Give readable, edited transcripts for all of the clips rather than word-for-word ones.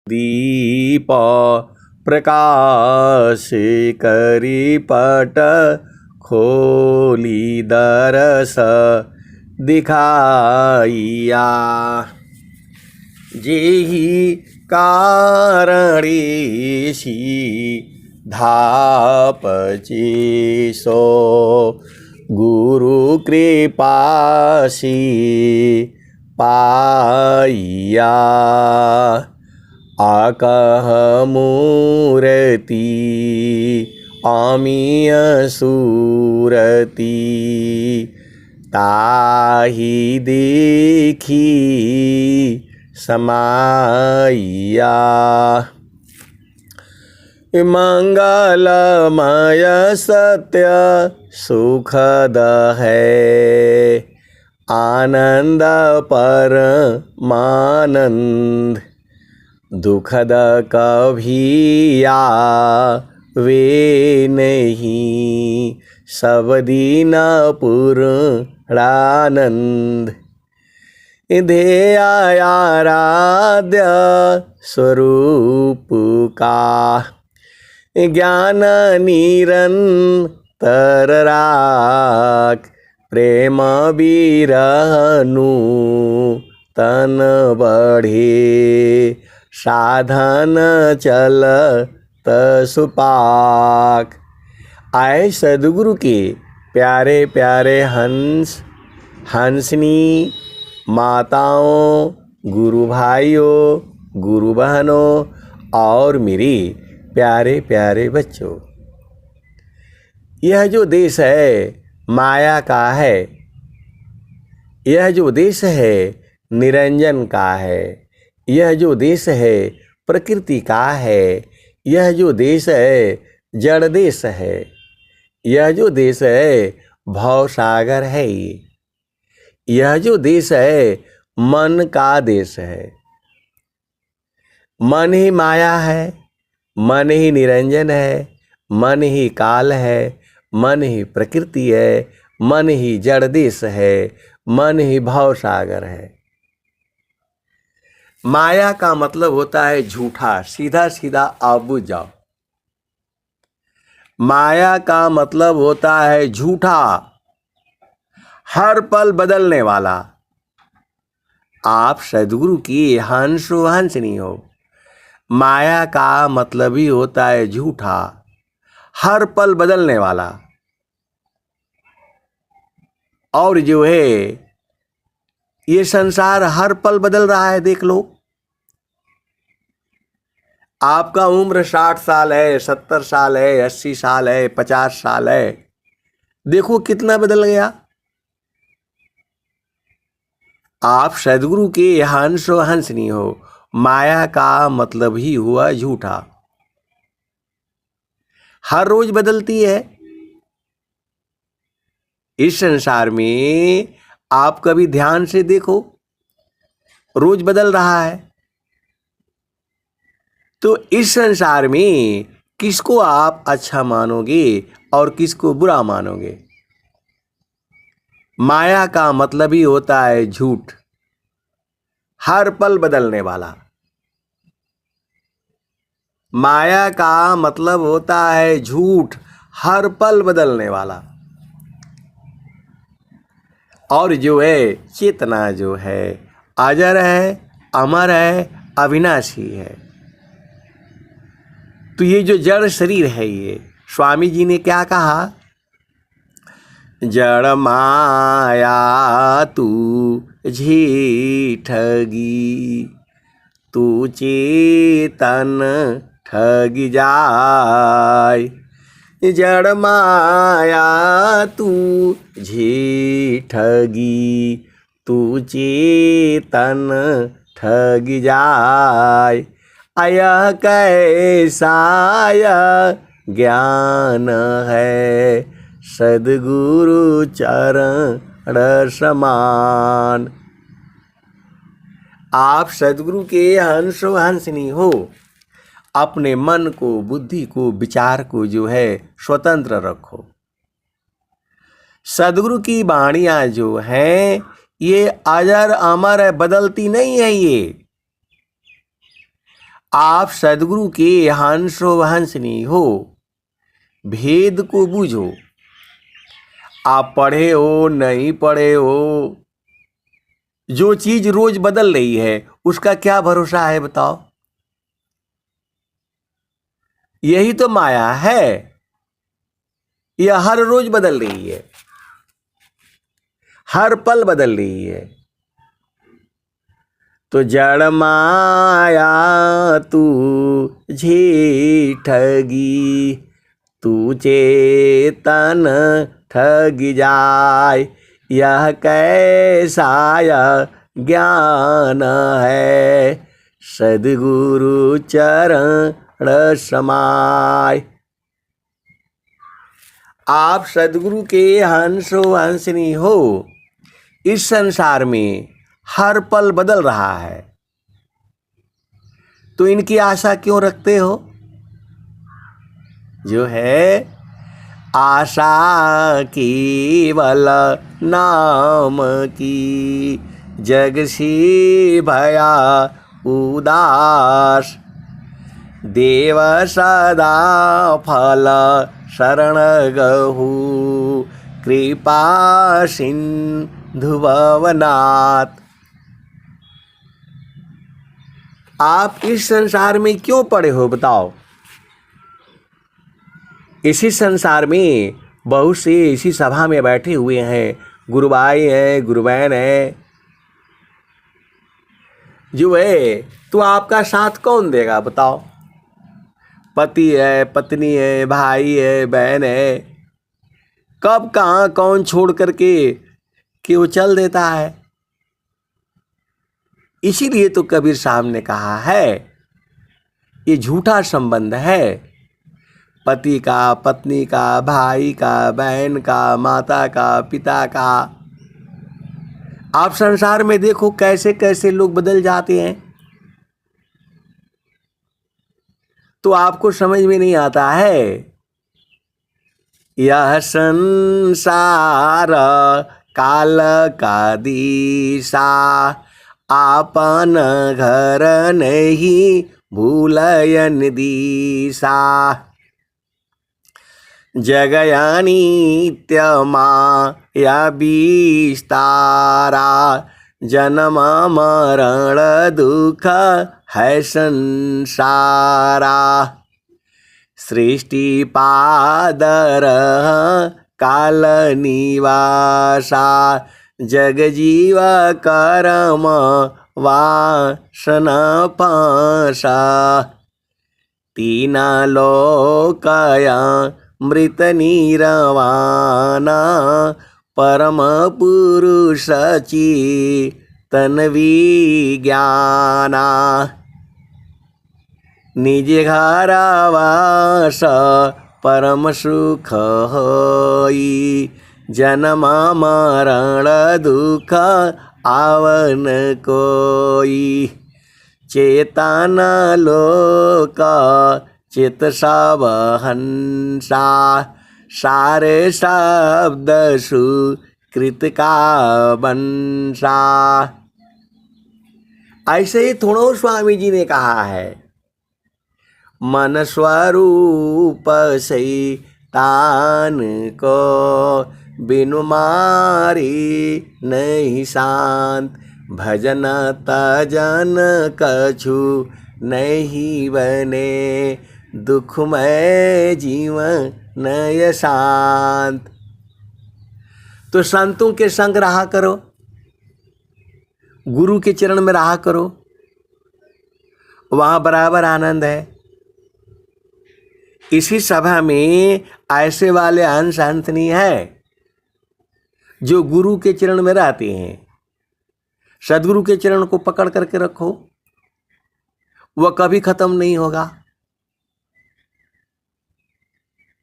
दीप प्रकाश करी पट खोली दरस दिखाइया। जेहि कारणेशी धापची सो गुरु कृपासी पाइया। आकह मूर्ति आमीय सूरती ताहि देखी समाइया। मंगलमय सत्य सुखद है आनंद परमानंद। दुखद कभी आवे नहीं सब दिन पूर्णानंद। ध्येय आराध्य स्वरूप का ज्ञान निरंतर राख। प्रेम बिरहनु तन बढ़े साधन चलत सुपाक। आए सदगुरु के प्यारे प्यारे हंस हंसनी माताओं, गुरु भाइयों, गुरु बहनों और मेरे प्यारे प्यारे बच्चों, यह जो देश है माया का है। यह जो देश है निरंजन का है। यह जो देश है प्रकृति का है। यह जो देश है जड़ देश है। यह जो देश है भवसागर है। यह जो देश है मन का देश है। मन ही माया है, मन ही निरंजन है, मन ही काल है, मन ही प्रकृति है, मन ही जड़ देश है, मन ही भवसागर है। माया का मतलब होता है झूठा। सीधा सीधा आप बुझ जाओ। माया का मतलब होता है झूठा, हर पल बदलने वाला। आप सद्गुरु की हंसो हंसनी हो। माया का मतलब ही होता है झूठा, हर पल बदलने वाला। और जो है ये संसार हर पल बदल रहा है। देख लो, आपका उम्र 60 साल है, 70 साल है, 80 साल है, 50 साल है। देखो कितना बदल गया। आप सद्गुरु के हंसो हंसनी हो। माया का मतलब ही हुआ झूठा, हर रोज बदलती है। इस संसार में आप कभी ध्यान से देखो, रोज बदल रहा है। तो इस संसार में किसको आप अच्छा मानोगे और किसको बुरा मानोगे? माया का मतलब ही होता है झूठ, हर पल बदलने वाला। माया का मतलब होता है झूठ, हर पल बदलने वाला। और जो है चेतना जो है अजर है, अमर है, अविनाशी है। तो ये जो जड़ शरीर है, ये स्वामी जी ने क्या कहा? जड़ माया तू झी ठगी, तू चेतन ठगी जाय। जड़ माया तू झी ठगी, तू चेतन ठगी जाय। यह कैसा ज्ञान है सद्गुरु चरण समान। आप सद्गुरु के हंसो हंसनी हो। अपने मन को, बुद्धि को, विचार को जो है स्वतंत्र रखो। सद्गुरु की वाणियां जो हैं ये अजर अमर है, बदलती नहीं है। ये आप सद्गुरु के हंसो हंसनी हो, भेद को बूझो। आप पढ़े हो नहीं पढ़े हो, जो चीज रोज बदल रही है उसका क्या भरोसा है बताओ। यही तो माया है, यह हर रोज बदल रही है, हर पल बदल रही है। तो जड़ माया तू ठगी, तू चेतन ठग जाय, यह कैसा ज्ञान है, सद्गुरु चरण समाय। आप सद्गुरु के हंसो हंसनी हो। इस संसार में हर पल बदल रहा है, तो इनकी आशा क्यों रखते हो? जो है आशा केवल नाम की, जग से भया उदास, देव सदा फल शरण गहु, कृपा सिंधु भवनाथ। आप इस संसार में क्यों पड़े हो बताओ? इसी संसार में बहुत से इसी सभा में बैठे हुए हैं, गुरु भाई है, गुरु बहन है, जो है तो आपका साथ कौन देगा बताओ? पति है, पत्नी है, भाई है, बहन है, कब कहाँ कौन छोड़ करके कि वो चल देता है। इसीलिए तो कबीर साहब ने कहा है ये झूठा संबंध है, पति का, पत्नी का, भाई का, बहन का, माता का, पिता का। आप संसार में देखो कैसे कैसे लोग बदल जाते हैं, तो आपको समझ में नहीं आता है। यह संसार काल का दिशा, आपन घर नहीं भूलयन दिशा, जगया नित्य माया विस्तारा, जन्म मरण दुख है संसारा, सृष्टि पादर काल निवासा, जग जीव कर्म वासना पाशा, तीन लोकया मृत निर्वाणा, परम पुरुष चेतन विज्ञाना, निज घर वास परम सुख होई, जन्म मरण दुख आवन कोई, चेतन लोक चित सब हंसा, सारे शब्द सुकृत का बंसा। ऐसे ही थोड़ो स्वामी जी ने कहा है, मन स्वरूप से तान को, बिनु मारी नहीं शांत, भजन तजन कछु नहीं बने, दुखमय जीवन नय शांत। तो संतों के संग रहा करो, गुरु के चरण में रहा करो, वहां बराबर आनंद है। इसी सभा में ऐसे वाले अंश अंतनी है जो गुरु के चरण में रहते हैं। सद्गुरु के चरण को पकड़ करके रखो, वह कभी खत्म नहीं होगा,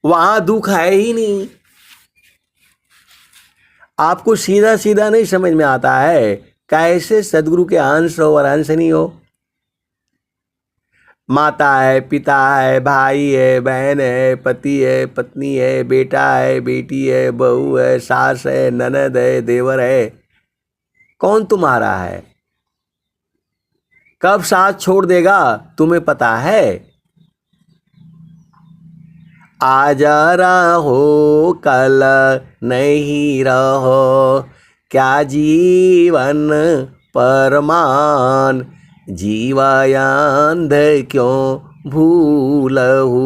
वहां दुख है ही नहीं। आपको सीधा सीधा नहीं समझ में आता है कैसे सद्गुरु के अंश हो और अंश नहीं हो। माता है, पिता है, भाई है, बहन है, पति है, पत्नी है, बेटा है, बेटी है, बहू है, सास है, ननद है, देवर है, कौन तुम्हारा है? कब साथ छोड़ देगा तुम्हें पता है? आज रहो कल नहीं रहो, क्या जीवन परमान। जीवायंध क्यों भूलहु,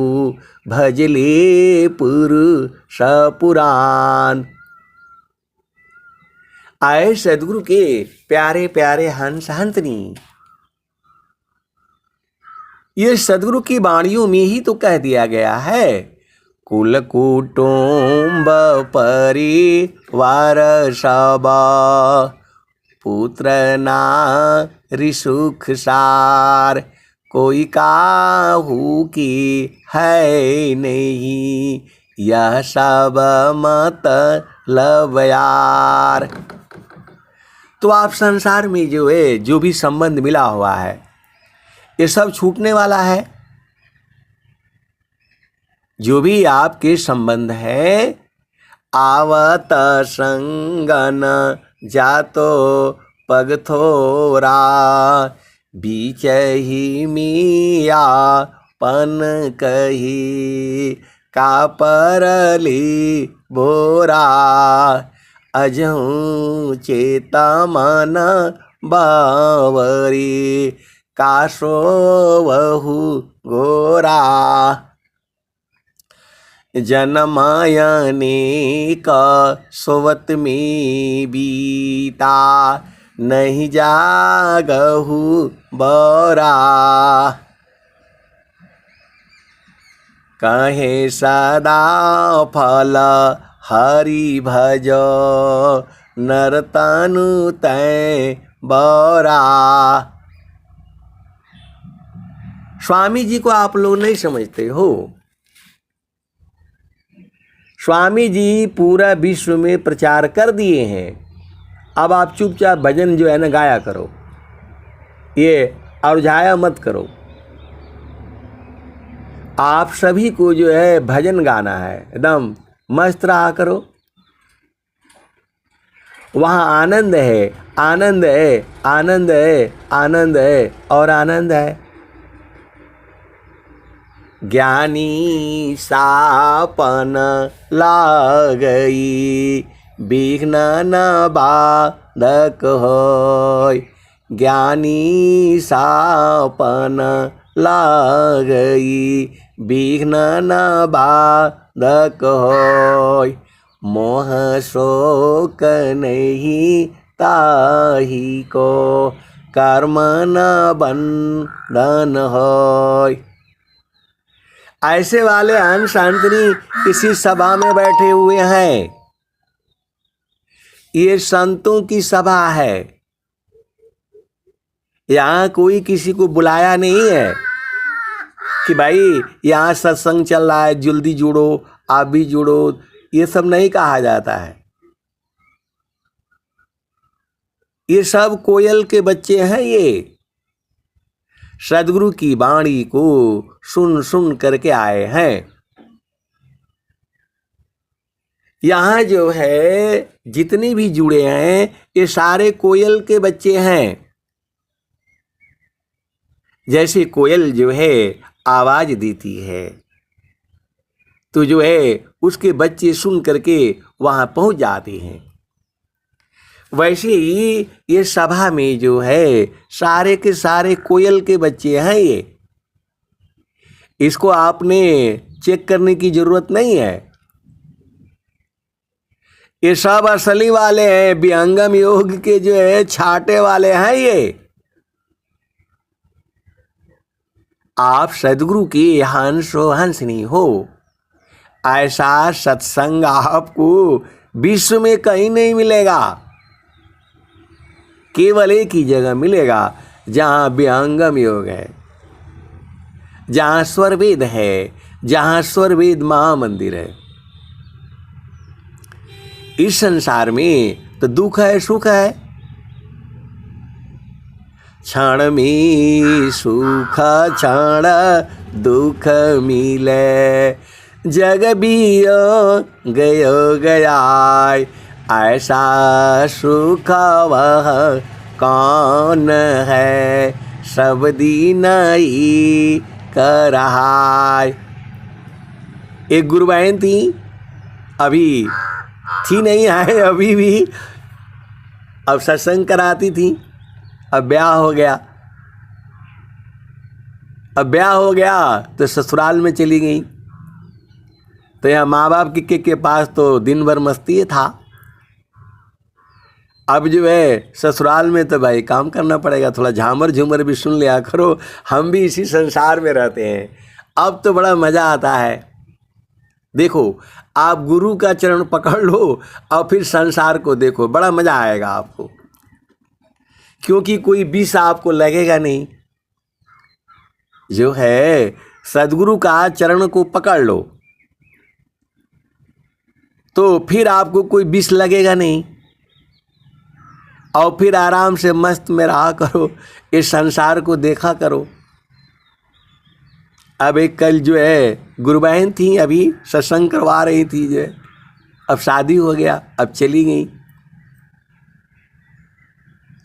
भजले पुरुष पुराण। आए सदगुरु के प्यारे प्यारे हंस हंसनी, ये सदगुरु की वाणियों में ही तो कह दिया गया है। कुल कुटुंब परिवार सब, पुत्र नारी सुख सार। कोई काहू की है नहीं, यह सब मतलब यार। तो आप संसार में जो है जो भी संबंध मिला हुआ है ये सब छूटने वाला है। जो भी आपके संबंध है आवत संगन जातो पग थोरा। बीच ही मिया पन कही का परली बोरा। अजहूँ चेता मन बावरी काशो वहु गोरा। जनमायने का सोवत में बीता, नहीं जागहु बोरा। कहे सदा फल हरि भजो, नर तनु तै बोरा। स्वामी जी को आप लोग नहीं समझते हो। स्वामी जी पूरा विश्व में प्रचार कर दिए हैं। अब आप चुपचाप भजन जो है ना गाया करो, ये अवझाया मत करो। आप सभी को जो है भजन गाना है, एकदम मस्त रहा करो। वहाँ आनंद है, आनंद है, आनंद है, आनंद है और आनंद है। ज्ञानी सापन लागई, विघ्न न बाधक होय। ज्ञानी सापन लागई, विघ्न न बाधक होय। मोह शोक नहीं ताही को, कर्म न बंधन होय। ऐसे वाले हंस हंसनी इसी सभा में बैठे हुए हैं। ये संतों की सभा है। यहाँ कोई किसी को बुलाया नहीं है कि भाई यहाँ सत्संग चल रहा है, जल्दी जुड़ो, आप भी जुड़ो। ये सब नहीं कहा जाता है। ये सब कोयल के बच्चे हैं। ये सदगुरु की वाणी को सुन सुन करके आए हैं। यहाँ जो है जितने भी जुड़े हैं ये सारे कोयल के बच्चे हैं। जैसे कोयल जो है आवाज देती है तो जो है उसके बच्चे सुन करके वहाँ पहुँच जाते हैं। वैसे ही ये सभा में जो है सारे के सारे कोयल के बच्चे हैं। इसको आपने चेक करने की जरूरत नहीं है। ये सब असली वाले हैं, विहंगम योग के जो है छाटे वाले हैं। ये आप सदगुरु की हंसो हंसनी हो। ऐसा सत्संग आपको विश्व में कहीं नहीं मिलेगा। केवल एक ही जगह मिलेगा जहाँ विहंगम योग है, जहाँ स्वरवेद है, जहाँ स्वरवेद महामंदिर है। इस संसार में तो दुख है सुख है। क्षण में सुख क्षण दुख मिले, जग बियो गयो गयाय। ऐसा सुख वह कौन है, सब दीनाई कराय। एक गुरु बहन थी, अभी थी नहीं है अभी भी, अब सत्संग कराती थी। अब ब्याह हो गया तो ससुराल में चली गई। तो यहाँ माँ बाप के पास तो दिन भर मस्ती था। अब जो है ससुराल में तो भाई काम करना पड़ेगा, थोड़ा झामर झूमर भी सुन लिया करो, हम भी इसी संसार में रहते हैं। अब तो बड़ा मज़ा आता है। देखो, आप गुरु का चरण पकड़ लो और फिर संसार को देखो, बड़ा मज़ा आएगा आपको, क्योंकि कोई विष आपको लगेगा नहीं। जो है सदगुरु का चरण को पकड़ लो तो फिर आपको कोई विष लगेगा नहीं, और फिर आराम से मस्त में रहा करो, इस संसार को देखा करो। अब एक कल जो है गुरु बहन थी, अभी सत्संग करवा रही थी, जो है अब शादी हो गया, अब चली गई।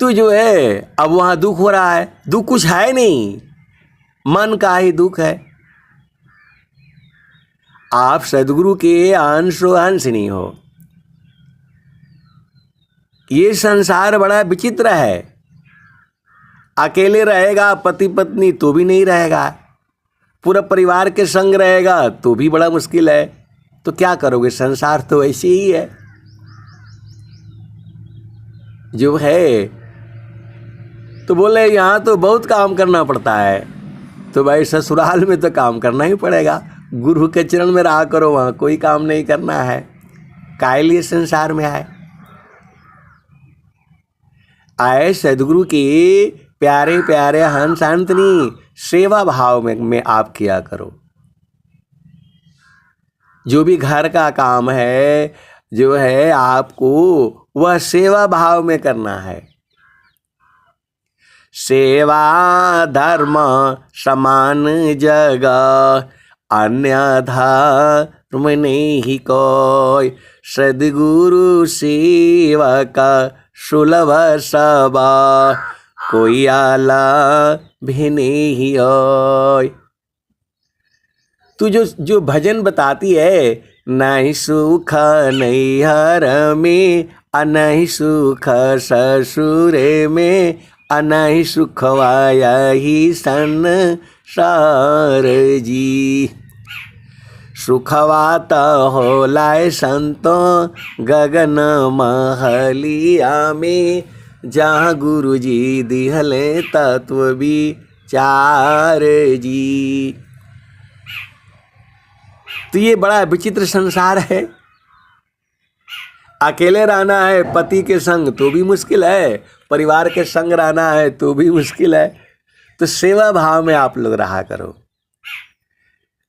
तो जो है अब वहाँ दुख हो रहा है। दुख कुछ है नहीं, मन का ही दुख है। आप सदगुरु के अंश नहीं हो। ये संसार बड़ा विचित्र है। अकेले रहेगा पति पत्नी तो भी नहीं रहेगा, पूरा परिवार के संग रहेगा तो भी बड़ा मुश्किल है। तो क्या करोगे, संसार तो ऐसे ही है जो है। तो बोले यहाँ तो बहुत काम करना पड़ता है। तो भाई ससुराल में तो काम करना ही पड़ेगा, गुरु के चरण में रहा करो, वहाँ कोई काम नहीं करना है, काहे लिए संसार में आए सदगुरु की प्यारे प्यारे हंस अंतनी सेवा भाव में आप किया करो। जो भी घर का काम है जो है आपको वह सेवा भाव में करना है। सेवा धर्म समान जगह, अन्य धर्म नहीं कोई। सदगुरु सेवक सुलभ सबा, कोई आला भी नहीं होय। तू जो भजन बताती है, नहीं सुख नैहर में, नहीं सुख ससुरे में, नहीं सुखवा यही संसार जी। सुखवा तो होलाय संतों गगन महलिया में, जहाँ गुरु जी दिहले तत्व विचार जी। तो ये बड़ा विचित्र संसार है। अकेले रहना है पति के संग तो भी मुश्किल है, परिवार के संग रहना है तो भी मुश्किल है। तो सेवा भाव में आप लोग रहा करो।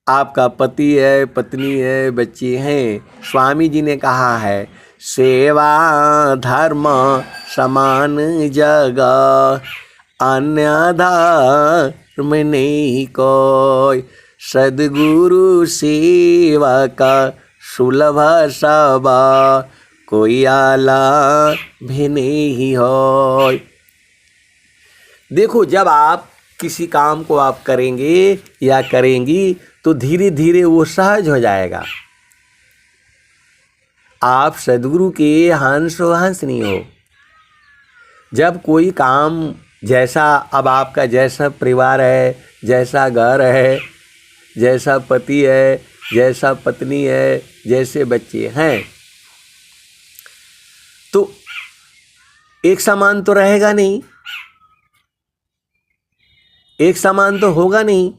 आपका पति है, पत्नी है, बच्चे हैं। स्वामी जी ने कहा है सेवा धर्म समान जगह, अन्य धर्म नहीं कोई। सदगुरु सेवा का सुलभ सबा, कोई आला भी नहीं हो। देखो, जब आप किसी काम को आप करेंगे या करेंगी तो धीरे धीरे वो सहज हो जाएगा। आप सदगुरु के हंस नहीं हो। जब कोई काम, जैसा अब आपका जैसा परिवार है, जैसा घर है, जैसा पति है, जैसा पत्नी है, जैसे बच्चे हैं, तो एक समान तो रहेगा नहीं, एक समान तो होगा नहीं।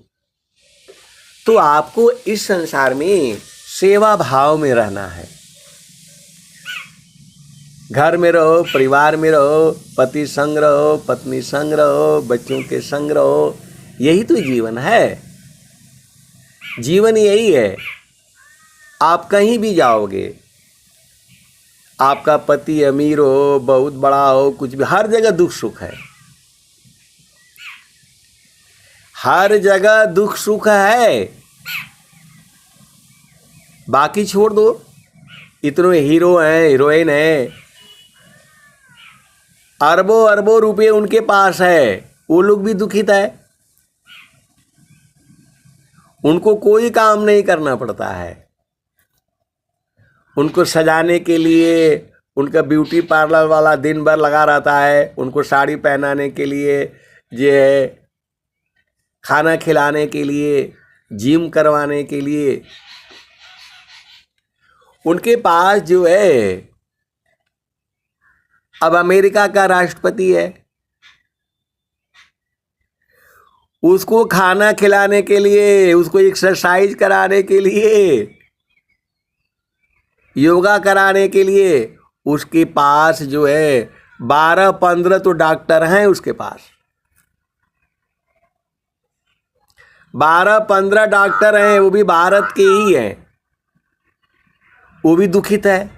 तो आपको इस संसार में सेवा भाव में रहना है। घर में रहो, परिवार में रहो, पति संग रहो, पत्नी संग रहो, बच्चों के संग रहो, यही तो जीवन है। जीवन यही है। आप कहीं भी जाओगे, आपका पति अमीर हो, बहुत बड़ा हो, कुछ भी, हर जगह दुख सुख है। हर जगह दुख सुख है। बाकी छोड़ दो, इतने हीरो हैं, हीरोइन हैं, अरबों अरबों रुपए उनके पास है, वो लोग भी दुखित है। उनको कोई काम नहीं करना पड़ता है। उनको सजाने के लिए उनका ब्यूटी पार्लर वाला दिन भर लगा रहता है। उनको साड़ी पहनाने के लिए, ये खाना खिलाने के लिए, जिम करवाने के लिए, उनके पास जो है, अब अमेरिका का राष्ट्रपति है, उसको खाना खिलाने के लिए, उसको एक्सरसाइज कराने के लिए, योगा कराने के लिए उसके पास जो है 12-15 तो डॉक्टर हैं उसके पास। 12-15 डॉक्टर हैं, वो भी भारत के ही हैं। वो भी दुखित है।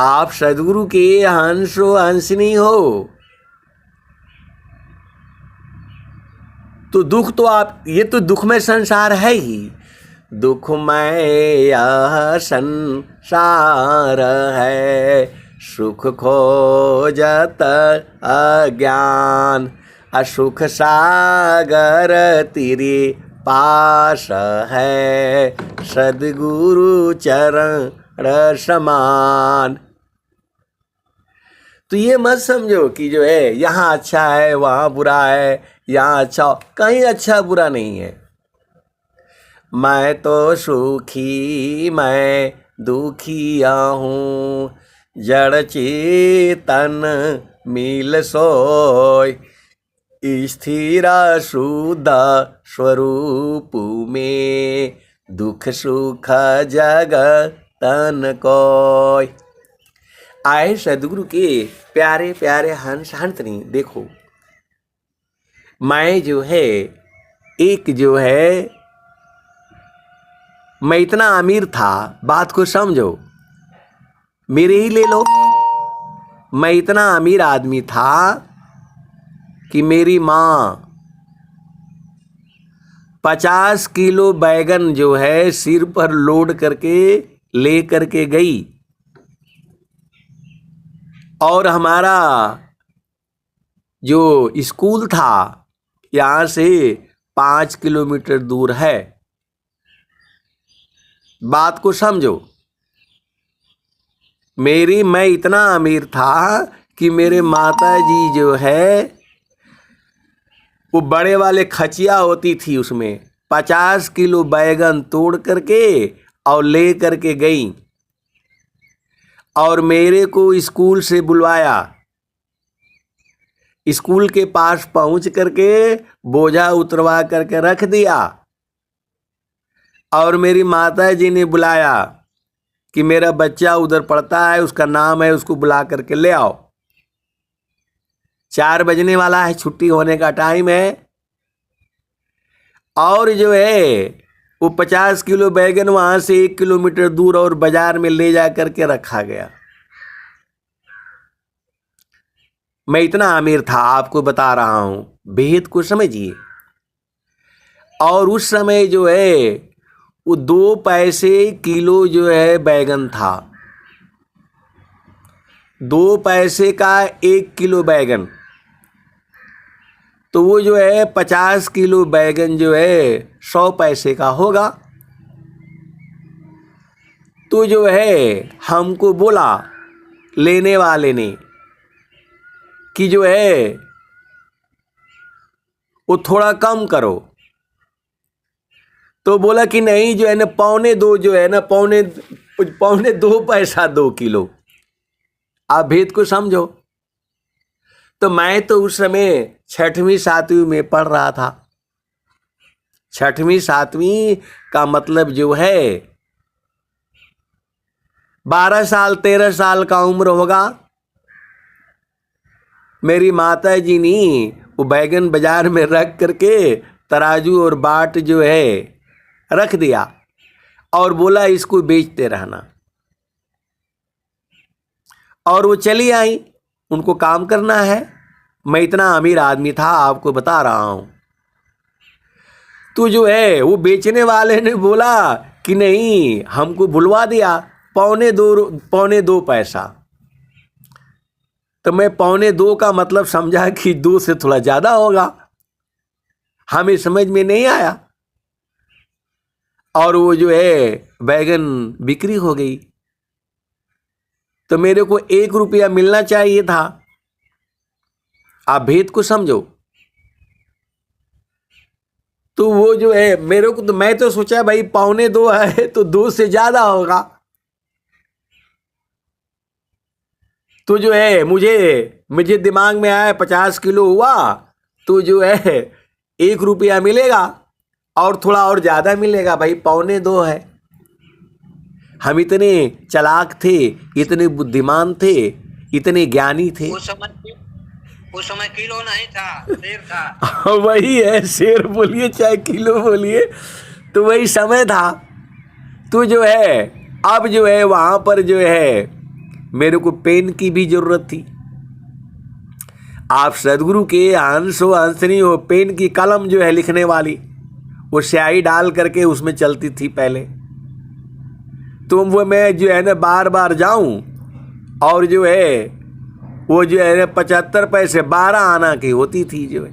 आप सदगुरु के हंस हो, हंसनी हो, तो दुख तो आप, ये तो दुखमय संसार है ही। दुखमय यह संसार है, सुख खोजत अज्ञान, असुख सागर तेरे पास है, सदगुरु चरण समान। तो ये मत समझो कि जो है यहाँ अच्छा है वहाँ बुरा है, यहाँ अच्छा, कहीं अच्छा बुरा नहीं है। मैं तो सुखी मैं दुखिया हूँ, जड़ चेतन मिल सोय, स्थिरा शुद्ध स्वरूप में, दुख सुख जगतन कोय। आए सदगुरु के प्यारे प्यारे हंस हंसनी। देखो, मैं जो है, एक जो है, मैं इतना अमीर था, बात को समझो, मेरे ही ले लो। मैं इतना अमीर आदमी था कि मेरी माँ 50 किलो बैगन जो है सिर पर लोड करके ले करके गई, और हमारा जो स्कूल था यहाँ से 5 किलोमीटर दूर है। बात को समझो, मैं इतना अमीर था कि मेरे माता जी जो है, वो बड़े वाले खचिया होती थी, उसमें 50 किलो बैगन तोड़ करके और ले करके गई, और मेरे को स्कूल से बुलवाया। स्कूल के पास पहुंच करके बोझा उतरवा करके रख दिया, और मेरी माता जी ने बुलाया कि मेरा बच्चा उधर पढ़ता है, उसका नाम है, उसको बुला करके ले आओ, 4 बजने वाला है, छुट्टी होने का टाइम है। और जो है वो 50 किलो बैगन वहां से 1 किलोमीटर दूर और बाजार में ले जा करके रखा गया। मैं इतना अमीर था, आपको बता रहा हूं, भेद को समझिए। और उस समय जो है वो 2 पैसे किलो जो है बैगन था, 2 पैसे का 1 किलो बैगन, तो वो जो है 50 किलो बैगन जो है 100 पैसे का होगा। तो जो है हमको बोला लेने वाले ने कि जो है वो थोड़ा कम करो। तो बोला कि नहीं, जो है ना 1.25 जो है ना, 1.25 पैसा 2 किलो। आप भेद को समझो। तो मैं तो उस समय 6वीं 7वीं में पढ़ रहा था। 6वीं 7वीं का मतलब जो है 12 साल 13 साल का उम्र होगा। मेरी माता जी ने वो बैगन बाजार में रख करके तराजू और बाट जो है रख दिया, और बोला इसको बेचते रहना। और वो चली आई, उनको काम करना है। मैं इतना अमीर आदमी था, आपको बता रहा हूं। तो जो है वो बेचने वाले ने बोला कि नहीं, हमको बुलवा दिया 1.25 पैसा। तो मैं 1.25 का मतलब समझा कि 2 से थोड़ा ज्यादा होगा, हमें समझ में नहीं आया, और वो जो है बैगन बिक्री हो गई। तो मेरे को 1 रुपया मिलना चाहिए था। आप भेद को समझो। तो वो जो है मेरे को, तो मैं तो सोचा भाई 1.25 है तो 2 से ज्यादा होगा। तो जो है मुझे दिमाग में आया 50 किलो हुआ तो जो है 1 रुपया मिलेगा और थोड़ा और ज्यादा मिलेगा भाई, 1.25 है। हम इतने चालाक थे, इतने बुद्धिमान थे, इतने ज्ञानी थे। उस समय किलो नहीं था, शेर था। वही है, शेर बोलिए चाहे किलो बोलिए, तो वही समय था। तो जो है अब जो है वहां पर जो है मेरे को पेन की भी जरूरत थी। आप सदगुरु के अंश हो हंसनी हो, पेन की कलम जो है लिखने वाली, वो स्याही डाल करके उसमें चलती थी पहले। तो वो मैं जो है ना बार बार जाऊं और जो है वो जो है 75 पैसे 12 आना की होती थी जो है।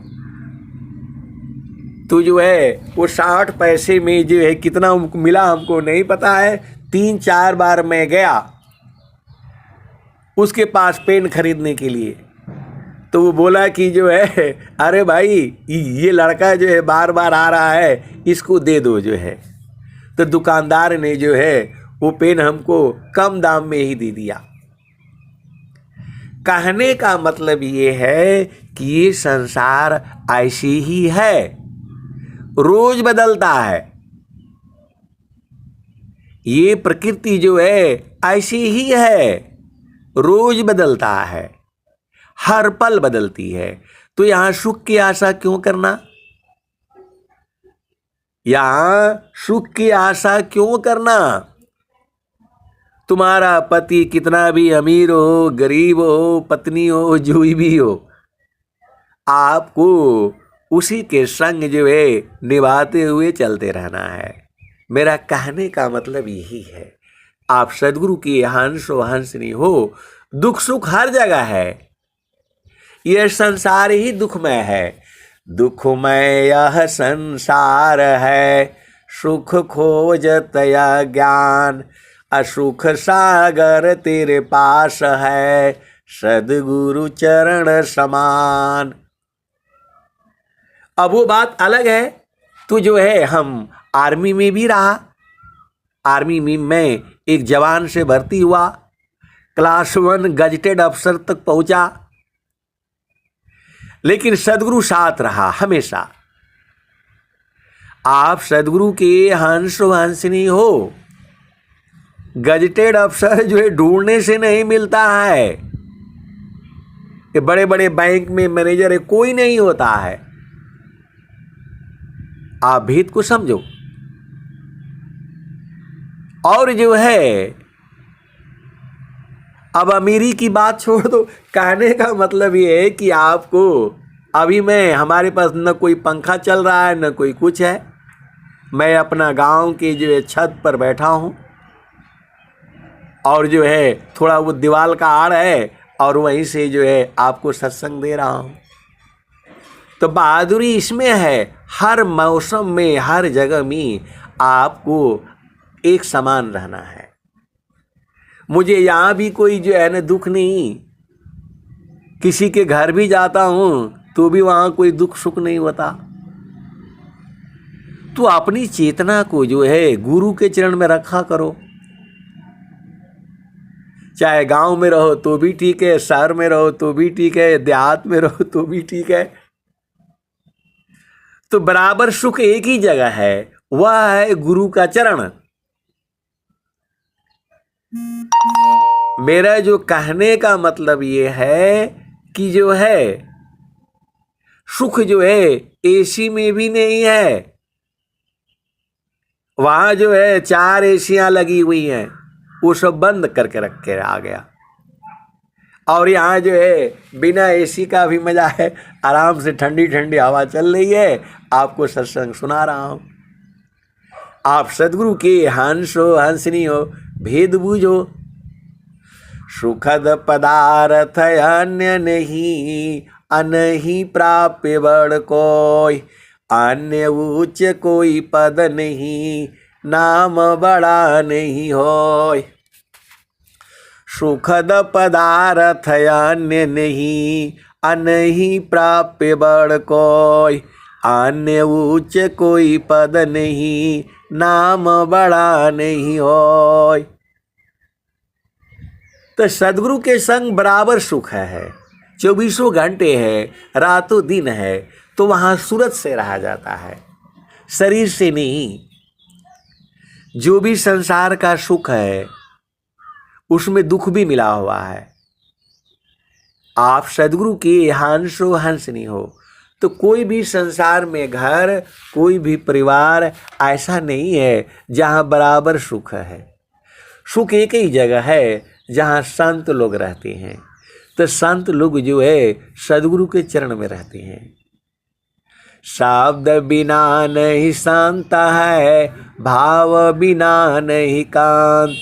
तो जो है वो 60 पैसे में जो है कितना मिला हमको नहीं पता है। 3-4 बार मैं गया उसके पास पेन खरीदने के लिए, तो वो बोला कि जो है अरे भाई ये लड़का जो है बार बार आ रहा है, इसको दे दो जो है। तो दुकानदार ने जो है वो पेन हमको कम दाम में ही दे दिया। कहने का मतलब ये है कि ये संसार ऐसी ही है, रोज बदलता है। ये प्रकृति जो है ऐसी ही है, रोज बदलता है, हर पल बदलती है। तो यहां सुख की आशा क्यों करना? यहां सुख की आशा क्यों करना? तुम्हारा पति कितना भी अमीर हो, गरीब हो, पत्नी हो, जो भी हो, आपको उसी के संग जो है निभाते हुए चलते रहना है। मेरा कहने का मतलब यही है। आप सदगुरु की हंस हो हंसनी हो, दुख सुख हर जगह है। यह संसार ही दुखमय है। दुखमय यह संसार है, सुख खोजत यह ज्ञान। असुख सागर तेरे पास है, सदगुरु चरण समान। अब वो बात अलग है। तो जो है हम आर्मी में भी रहा, आर्मी में मैं एक जवान से भर्ती हुआ, क्लास 1 गजटेड अफसर तक पहुंचा, लेकिन सदगुरु साथ रहा हमेशा। आप सदगुरु के हंस हंसनी हो। गजटेड अफसर जो है ढूंढने से नहीं मिलता है। ये बड़े बड़े बैंक में मैनेजर है, कोई नहीं होता है। आप भेद को समझो। और जो है अब अमीरी की बात छोड़ दो। कहने का मतलब ये है कि आपको अभी हमारे पास न कोई पंखा चल रहा है, न कोई कुछ है। मैं अपना गांव के जो है छत पर बैठा हूं, और जो है थोड़ा वो दीवार का आड़ है, और वहीं से जो है आपको सत्संग दे रहा हूं। तो बहादुरी इसमें है, हर मौसम में हर जगह में आपको एक समान रहना है। मुझे यहाँ भी कोई जो है ना दुख नहीं। किसी के घर भी जाता हूँ तो भी वहाँ कोई दुख सुख नहीं होता। तो अपनी चेतना को जो है गुरु के चरण में रखा करो। चाहे गांव में रहो तो भी ठीक है, शहर में रहो तो भी ठीक है, देहात में रहो तो भी ठीक है। तो बराबर सुख एक ही जगह है, वह है गुरु का चरण। मेरा जो कहने का मतलब ये है कि जो है सुख जो है एसी में भी नहीं है। वहां जो है 4 एसियां लगी हुई हैं, वो सब बंद करके रख के आ गया। और यहाँ जो है बिना एसी का भी मजा है, आराम से ठंडी ठंडी हवा चल रही है, आपको सत्संग सुना रहा हूं। आप सदगुरु के हंस हो हंसनी हो, भेद बूझो। सुखद पदार्थ अन्य नहीं, अनहि प्राप्य बड़ कोई, अन्य उच्च कोई पद नहीं, नाम बड़ा नहीं होय। सुखद पदार्थ अन्य नहीं, अनहि प्राप्य बड़ कोई, अन्य उच्च कोई पद नहीं, नाम बड़ा नहीं होय। तो सदगुरु के संग बराबर सुख है, 24 घंटे है, रातों दिन है, तो वहाँ सूरत से रहा जाता है, शरीर से नहीं। जो भी संसार का सुख है उसमें दुख भी मिला हुआ है। आप सदगुरु के हंस हो हंस नहीं हो तो कोई भी संसार में घर, कोई भी परिवार ऐसा नहीं है जहाँ बराबर सुख है। सुख एक ही जगह है जहाँ संत लोग रहते हैं। तो संत लोग जो है सदगुरु के चरण में रहते हैं। शब्द बिना नहीं शांत है, भाव बिना नहीं कांत,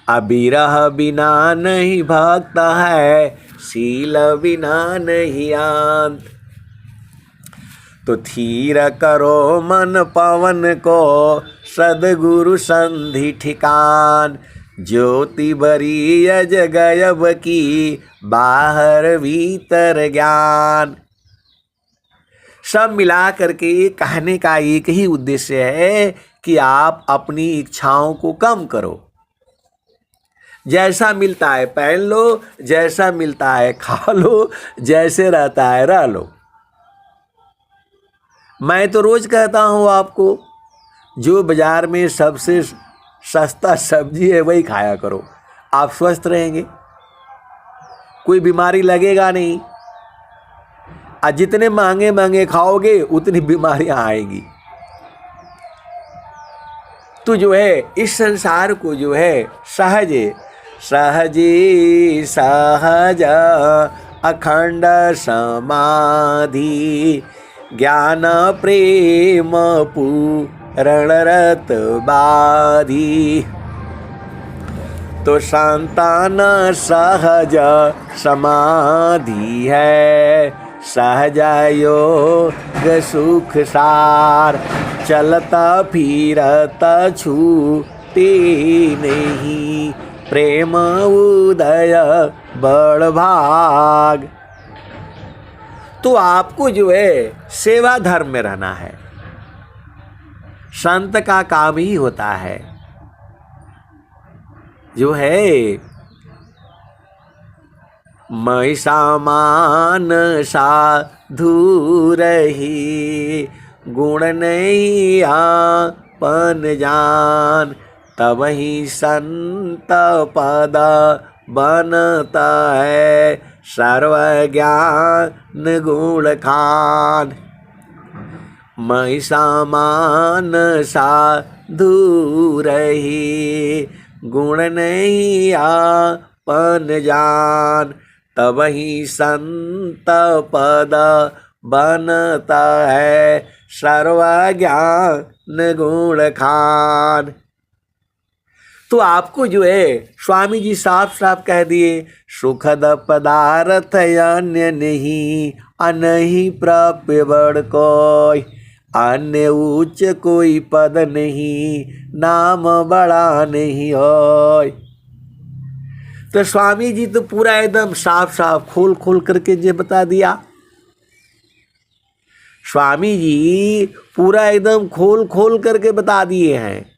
अबिरह बिना नहीं भक्त है, शील बिना नहीं आंत। तो थीर करो मन पवन को, सदगुरु संधि ठिकान, ज्योति बरी अज गयब की, बाहर भीतर ज्ञान। सब मिला करके कहने का एक ही उद्देश्य है कि आप अपनी इच्छाओं को कम करो। जैसा मिलता है पहन लो, जैसा मिलता है खा लो, जैसे रहता है रह लो। मैं तो रोज कहता हूँ आपको, जो बाजार में सबसे सस्ता सब्जी है वही खाया करो, आप स्वस्थ रहेंगे, कोई बीमारी लगेगा नहीं। और जितने महंगे महंगे खाओगे उतनी बीमारियां आएंगी। तो जो है इस संसार को जो है सहजे सहज अखंड समाधि, ज्ञान प्रेम पूरण रत बाधी। तो संतान सहज समाधि है, सहज योग सुख सार, चलता फिरता छूटे नहीं, प्रेम उदय बड़ भाग। तो आपको जो है सेवा धर्म में रहना है। संत का काम ही होता है जो है मैं सामान साधु रही, गुण नहीं आपन जान, तब ही संत पद बनता है, सर्वज्ञान गुण खान। मैं सामान साधु रही, गुण नहीं आपन जान, तब ही संत पद बनता है, सर्वज्ञान गुण खान। तो आपको जो है स्वामी जी साफ साफ कह दिए, सुखद पदार्थ अन्य नहीं, अनहि प्राप्य बड़ कोई, अन्य उच्च कोई पद नहीं, नाम बड़ा नहीं होय। तो स्वामी जी तो पूरा एकदम साफ साफ खोल खोल करके जे बता दिया। स्वामी जी पूरा एकदम खोल खोल करके बता दिए हैं।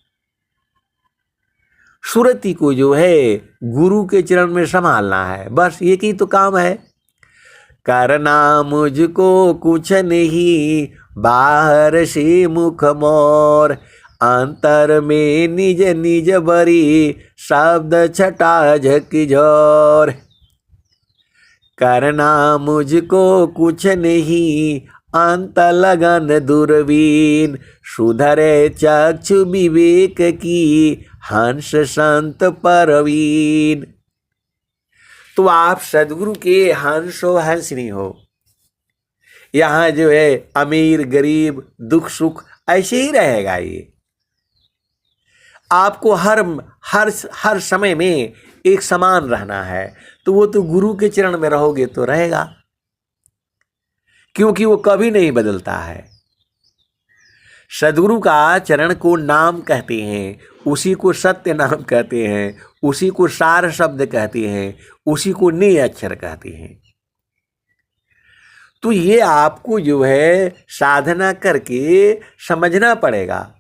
सुरती को जो है गुरु के चरण में संभालना है, बस एक ही तो काम है। करना मुझको कुछ नहीं, बाहर से मुख मोर, अंतर में निज निज बरी, शब्द छटा झकझोर। करना मुझको कुछ नहीं, अंत लगन दूरबीन, सुधरे चक्षु विवेक की, हंस संत परवीन। तो आप सदगुरु के हंस हो हंस नहीं हो। यहाँ जो है अमीर गरीब दुख सुख ऐसे ही रहेगा। ये आपको हर समय में एक समान रहना है, तो वो तो गुरु के चरण में रहोगे तो रहेगा, क्योंकि वो कभी नहीं बदलता है। सदगुरु का चरण को नाम कहते हैं, उसी को सत्य नाम कहते हैं, उसी को सार शब्द कहते हैं, उसी को नि अक्षर कहते हैं। तो ये आपको जो है साधना करके समझना पड़ेगा।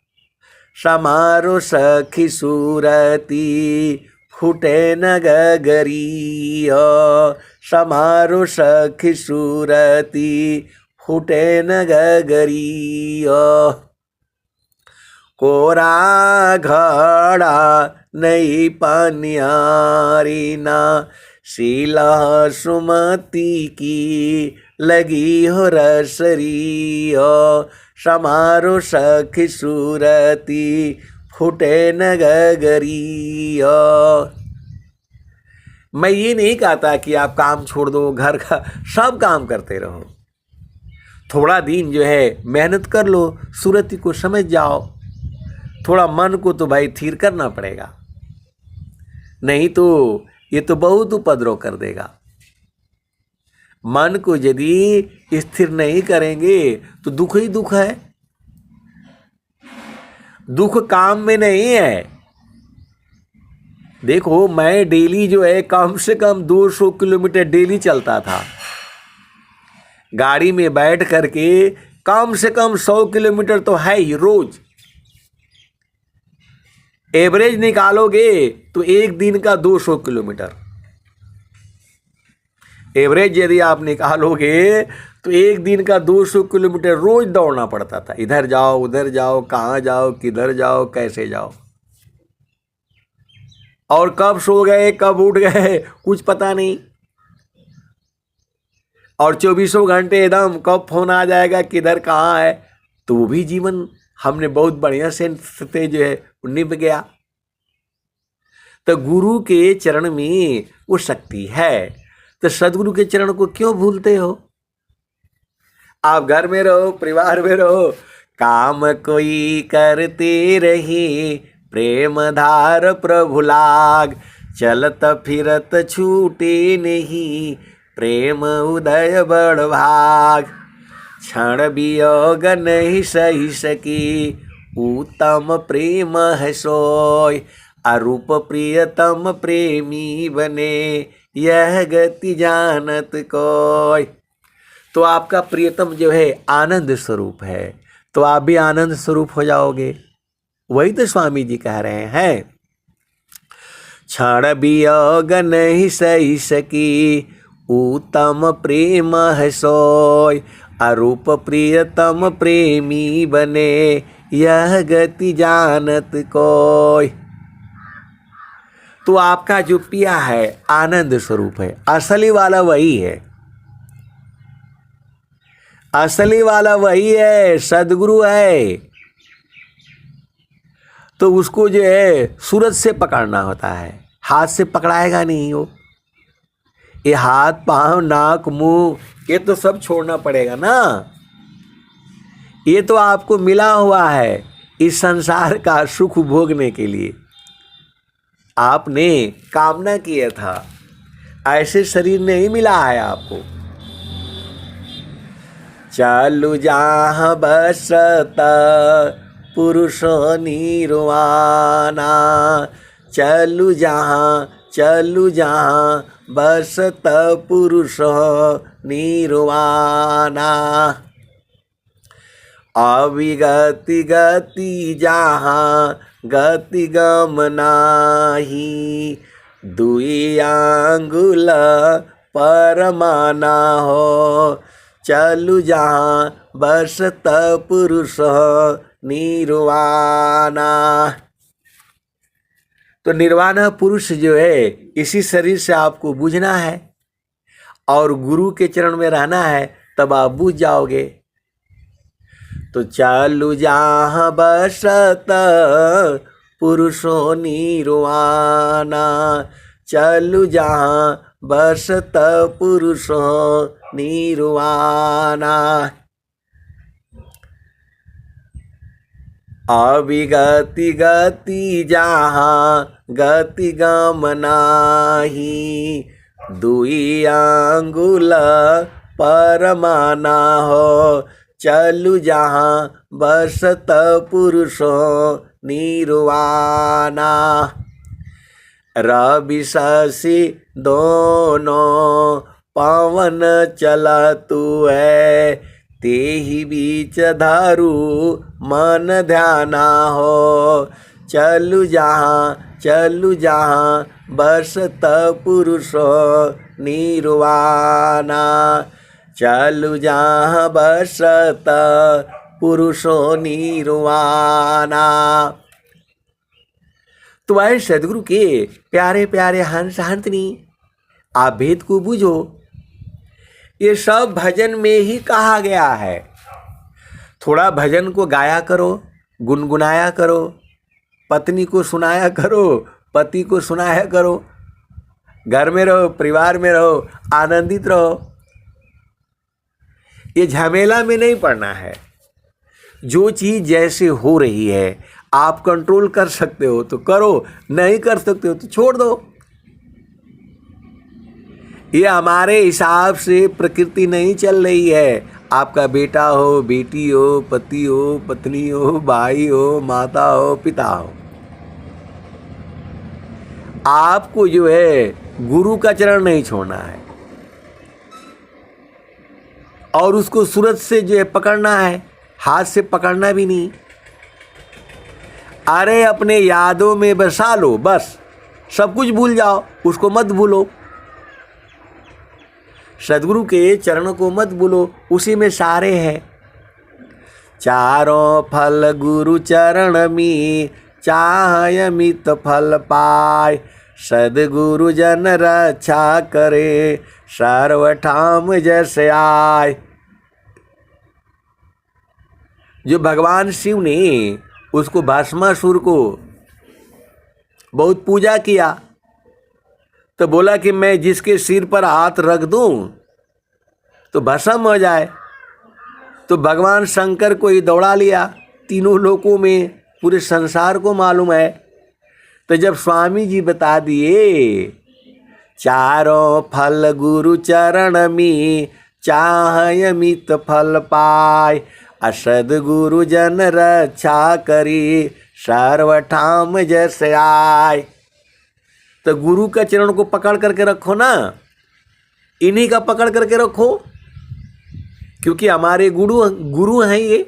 समारो सखी सूरती फूटे न गगरी, समारो सखी सूरती फूटे न गगरी। कोरा घड़ा नई पनियारी ना, शीला सुमति की लगी हो रसरी। समारो सखी सूरती फूटे न गगरी। मैं ये नहीं कहता कि आप काम छोड़ दो, घर का सब काम करते रहो, थोड़ा दिन जो है मेहनत कर लो, सूरती को समझ जाओ। थोड़ा मन को तो भाई थीर करना पड़ेगा, नहीं तो ये तो बहुत उपद्रव कर देगा। मन को यदि स्थिर नहीं करेंगे तो दुख ही दुख है। दुख काम में नहीं है। देखो, मैं डेली जो है कम से कम 200 किलोमीटर डेली चलता था, गाड़ी में बैठ करके कम से कम 100 किलोमीटर तो है ही रोज। एवरेज निकालोगे तो एक दिन का 200 किलोमीटर एवरेज यदि आप निकालोगे तो एक दिन का 200 किलोमीटर रोज दौड़ना पड़ता था। इधर जाओ उधर जाओ, कहाँ जाओ किधर जाओ कैसे जाओ, और कब सो गए कब उठ गए कुछ पता नहीं, और 24 घंटे एकदम कब फोन आ जाएगा किधर कहाँ है। तो वो भी जीवन हमने बहुत बढ़िया से जो है निभ गया। तो गुरु के चरण में वो शक्ति है, तो सदगुरु के चरण को क्यों भूलते हो। आप घर में रहो, परिवार में रहो, काम कोई करते रहे, प्रेम धार प्रभु लाग, चलत फिरत छूटे नहीं, प्रेम उदय बड़ भाग, क्षण वियोग नहीं सही सकी, उत्तम प्रेम है सोय, अरूप प्रियतम प्रेमी बने, यह गति जानत कोय। तो आपका प्रियतम जो है आनंद स्वरूप है, तो आप भी आनंद स्वरूप हो जाओगे। वही तो स्वामी जी कह रहे हैं, क्षण वियोग नहीं सही सकी, उत्तम प्रेम है सोय, अरूप प्रियतम प्रेमी बने, यह गति जानत कोय। तो आपका जो पिया है आनंद स्वरूप है, असली वाला वही है, असली वाला वही है, सदगुरु है। तो उसको जो है सूरत से पकड़ना होता है, हाथ से पकड़ाएगा नहीं वो। ये हाथ पांव नाक मुंह ये तो सब छोड़ना पड़ेगा ना। ये तो आपको मिला हुआ है इस संसार का सुख भोगने के लिए, आपने कामना किया था, ऐसे शरीर नहीं मिला है आपको। चालू जहाँ बसत पुरुषो निर्वाणा, चलू जहाँ बसत पुरुषो निर्वाणा, अविगति गति जहाँ गति गम नाही, दुई आंगुल परमाना हो, चलू जहाँ बसत पुरुष निर्वाणा। तो निर्वाणा पुरुष जो है इसी शरीर से आपको बूझना है, और गुरु के चरण में रहना है, तब आप बूझ जाओगे। तो चालू जहाँ बसत पुरुषो निर्वाणा, चालू जहाँ बसत पुरुषो निर्वाणा। अभी गति गति जहाँ गति गम नाही, दुई अंगुल परमाना हो, चलु जहाँ बसत पुरुषो निर्वाणा। रवि शशि दोनों पवन चलतु है, तेहि बीच धरु मन ध्याना हो, चलु जहाँ बसत पुरुषो निर्वाणा, चलु जहाँ बसत पुरुषो निर्वाणा। तो वह सदगुरु के प्यारे प्यारे हंस हंसनी, आप भेद को बूझो। ये सब भजन में ही कहा गया है। थोड़ा भजन को गाया करो, गुनगुनाया करो, पत्नी को सुनाया करो, पति को सुनाया करो, घर में रहो, परिवार में रहो, आनंदित रहो। ये झमेला में नहीं पड़ना है। जो चीज़ जैसे हो रही है आप कंट्रोल कर सकते हो तो करो, नहीं कर सकते हो तो छोड़ दो। ये हमारे हिसाब से प्रकृति नहीं चल रही है। आपका बेटा हो, बेटी हो, पति हो, पत्नी हो, भाई हो, माता हो, पिता हो, आपको जो है गुरु का चरण नहीं छोड़ना है और उसको सूरज से जो है पकड़ना है, हाथ से पकड़ना भी नहीं। अरे अपने यादों में बसा लो, बस सब कुछ भूल जाओ, उसको मत भूलो। सदगुरु के चरणों को मत भूलो, उसी में सारे हैं। चारों फल गुरु चरण में, चाह अमित फल पाए, सदगुरु जन रक्षा करे, सर्वठाम जैसे आए। जो भगवान शिव ने उसको भस्मासुर को बहुत पूजा किया तो बोला कि मैं जिसके सिर पर हाथ रख दूं तो भस्म हो जाए। तो भगवान शंकर को ही दौड़ा लिया, तीनों लोकों में, पूरे संसार को मालूम है। तो जब स्वामी जी बता दिए चारों फल गुरु चरण में, चाह अमित फल पाए, असद गुरु जन रक्षा करी, सर्वठाम जैसे आए। तो गुरु का चरण को पकड़ करके रखो ना, इन्हीं का पकड़ करके रखो, क्योंकि हमारे गुरु हैं ये।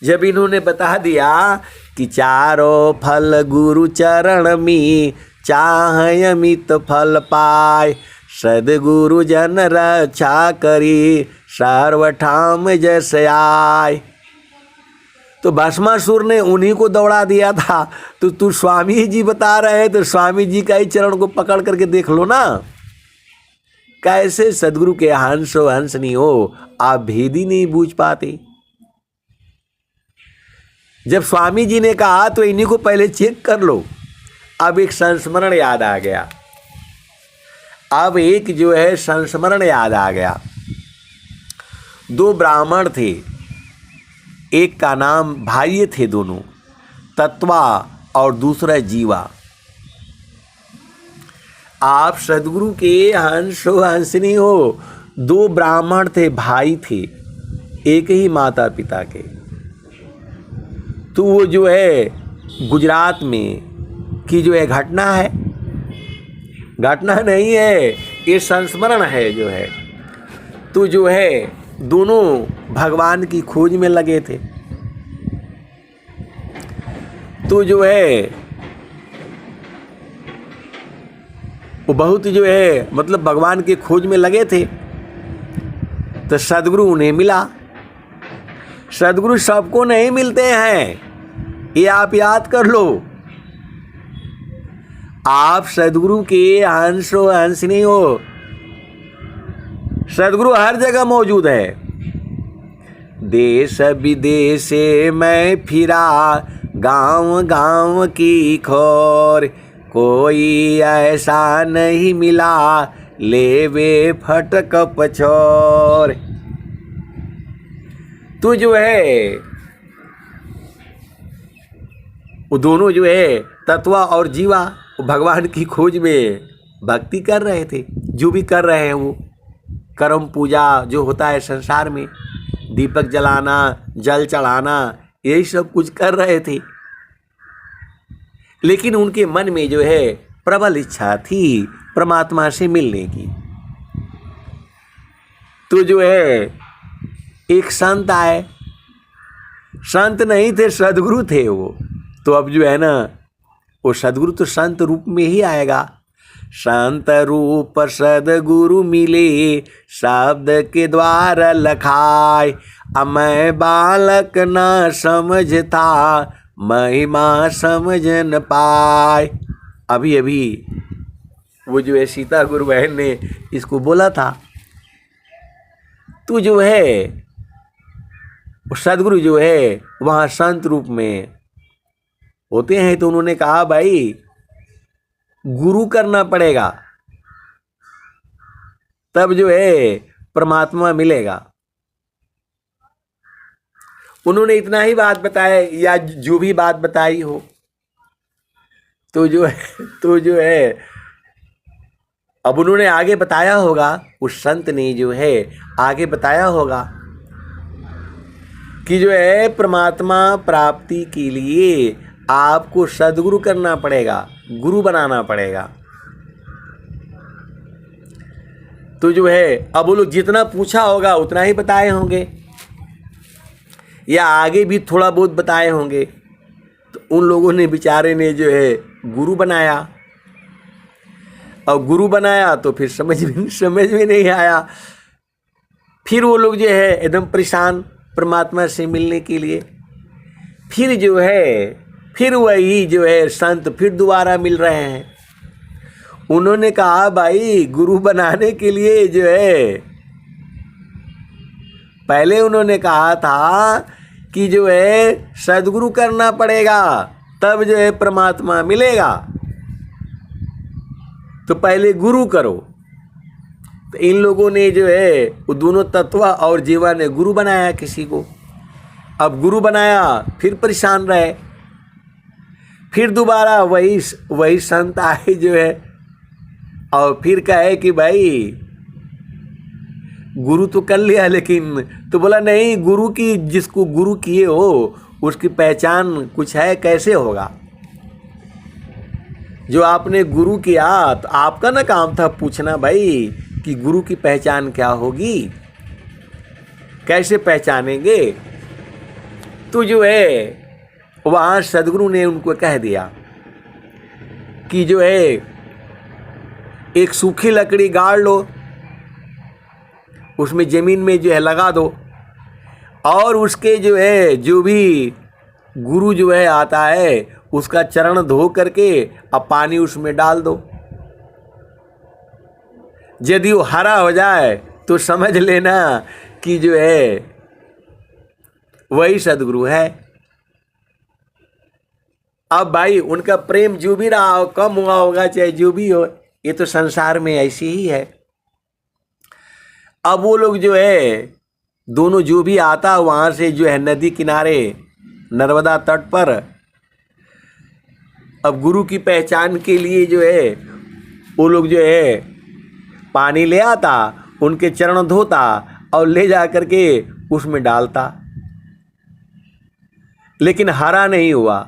जब इन्होंने बता दिया कि चारों फल गुरु चरण में, चाह अमित फल पाए, सदगुरु जन रक्षा करी, सर्वठाम जैसे आए। तो भस्मासुर ने उन्हीं को दौड़ा दिया था। तो तू स्वामी जी बता रहे हैं तो स्वामी जी का ही चरण को पकड़ करके देख लो ना। कैसे सदगुरु के हंस हो हंस नहीं हो, आप भेद ही नहीं बूझ पाते। जब स्वामी जी ने कहा तो इन्हीं को पहले चेक कर लो। अब एक संस्मरण याद आ गया, अब एक जो है संस्मरण याद आ गया। दो ब्राह्मण थे, एक का नाम, भाई थे दोनों, तत्वा और दूसरा जीवा। आप सदगुरु के हंस हो हंसनी हो। दो ब्राह्मण थे, भाई थे, एक ही माता पिता के। तो वो जो है गुजरात में की जो है घटना है, घटना नहीं है, ये संस्मरण है जो है। तो जो है दोनों भगवान की खोज में लगे थे। तो जो है वो बहुत जो है मतलब भगवान के खोज में लगे थे। तो सदगुरु उन्हें मिला। सदगुरु सबको नहीं मिलते हैं, ये आप याद कर लो। आप सदगुरु के हंस हो हंस नहीं हो। सदगुरु हर जगह मौजूद है। देश विदेश मैं फिरा, गांव गांव की खोर, कोई ऐसा नहीं मिला, लेवे फटक पछोर। तो जो है वो दोनों जो है तत्वा और जीवा वो भगवान की खोज में भक्ति कर रहे थे। जो भी कर रहे हैं वो कर्म पूजा जो होता है संसार में, दीपक जलाना, जल चढ़ाना, यही सब कुछ कर रहे थे। लेकिन उनके मन में जो है प्रबल इच्छा थी परमात्मा से मिलने की। तो जो है एक संत आए, संत नहीं थे सदगुरु थे वो। तो अब जो है ना वो सदगुरु तो संत रूप में ही आएगा। संत रूप सदगुरु मिले, शब्द के द्वार लखाए। मैं बालक न समझता, महिमा समझ न पाए। अभी अभी वो जो है सीता गुरु बहन ने इसको बोला था। तो जो है वो सदगुरु जो है वहाँ संत रूप में होते हैं। तो उन्होंने कहा भाई गुरु करना पड़ेगा तब जो है परमात्मा मिलेगा। उन्होंने इतना ही बात बताया या जो भी बात बताई हो। तो जो है अब उन्होंने आगे बताया होगा, उस संत ने जो है आगे बताया होगा कि जो है परमात्मा प्राप्ति के लिए आपको सदगुरु करना पड़ेगा, गुरु बनाना पड़ेगा। तो जो है अब वो लोग जितना पूछा होगा उतना ही बताए होंगे या आगे भी थोड़ा बहुत बताए होंगे। तो उन लोगों ने बेचारे ने जो है गुरु बनाया। और गुरु बनाया तो फिर समझ में नहीं आया। फिर वो लोग जो है एकदम परेशान परमात्मा से मिलने के लिए। फिर जो है फिर वही जो है संत फिर दोबारा मिल रहे हैं। उन्होंने कहा भाई गुरु बनाने के लिए जो है पहले उन्होंने कहा था कि जो है सदगुरु करना पड़ेगा तब जो है परमात्मा मिलेगा। तो पहले गुरु करो। तो इन लोगों ने जो है वो दोनों तत्वा और जीवा ने गुरु बनाया किसी को। अब गुरु बनाया फिर परेशान रहे। फिर दोबारा वही संत आए जो है और फिर कहे कि भाई गुरु तो कर लिया, लेकिन तो बोला नहीं, गुरु की जिसको गुरु किए हो उसकी पहचान कुछ है, कैसे होगा? जो आपने गुरु किया तो आपका ना काम था पूछना भाई कि गुरु की पहचान क्या होगी, कैसे पहचानेंगे। तो जो है वहाँ सदगुरु ने उनको कह दिया कि जो है एक सूखी लकड़ी गाड़ लो, उसमें ज़मीन में जो है लगा दो और उसके जो है जो भी गुरु जो है आता है उसका चरण धो करके अब पानी उसमें डाल दो। यदि वो हरा हो जाए तो समझ लेना कि जो है वही सदगुरु है। अब भाई उनका प्रेम जो भी रहा हो, कम हुआ होगा चाहे जो भी हो, ये तो संसार में ऐसी ही है। अब वो लोग जो है दोनों जो भी आता वहाँ से जो है नदी किनारे नर्मदा तट पर अब गुरु की पहचान के लिए जो है वो लोग जो है पानी ले आता, उनके चरण धोता और ले जा कर के उसमें डालता, लेकिन हरा नहीं हुआ।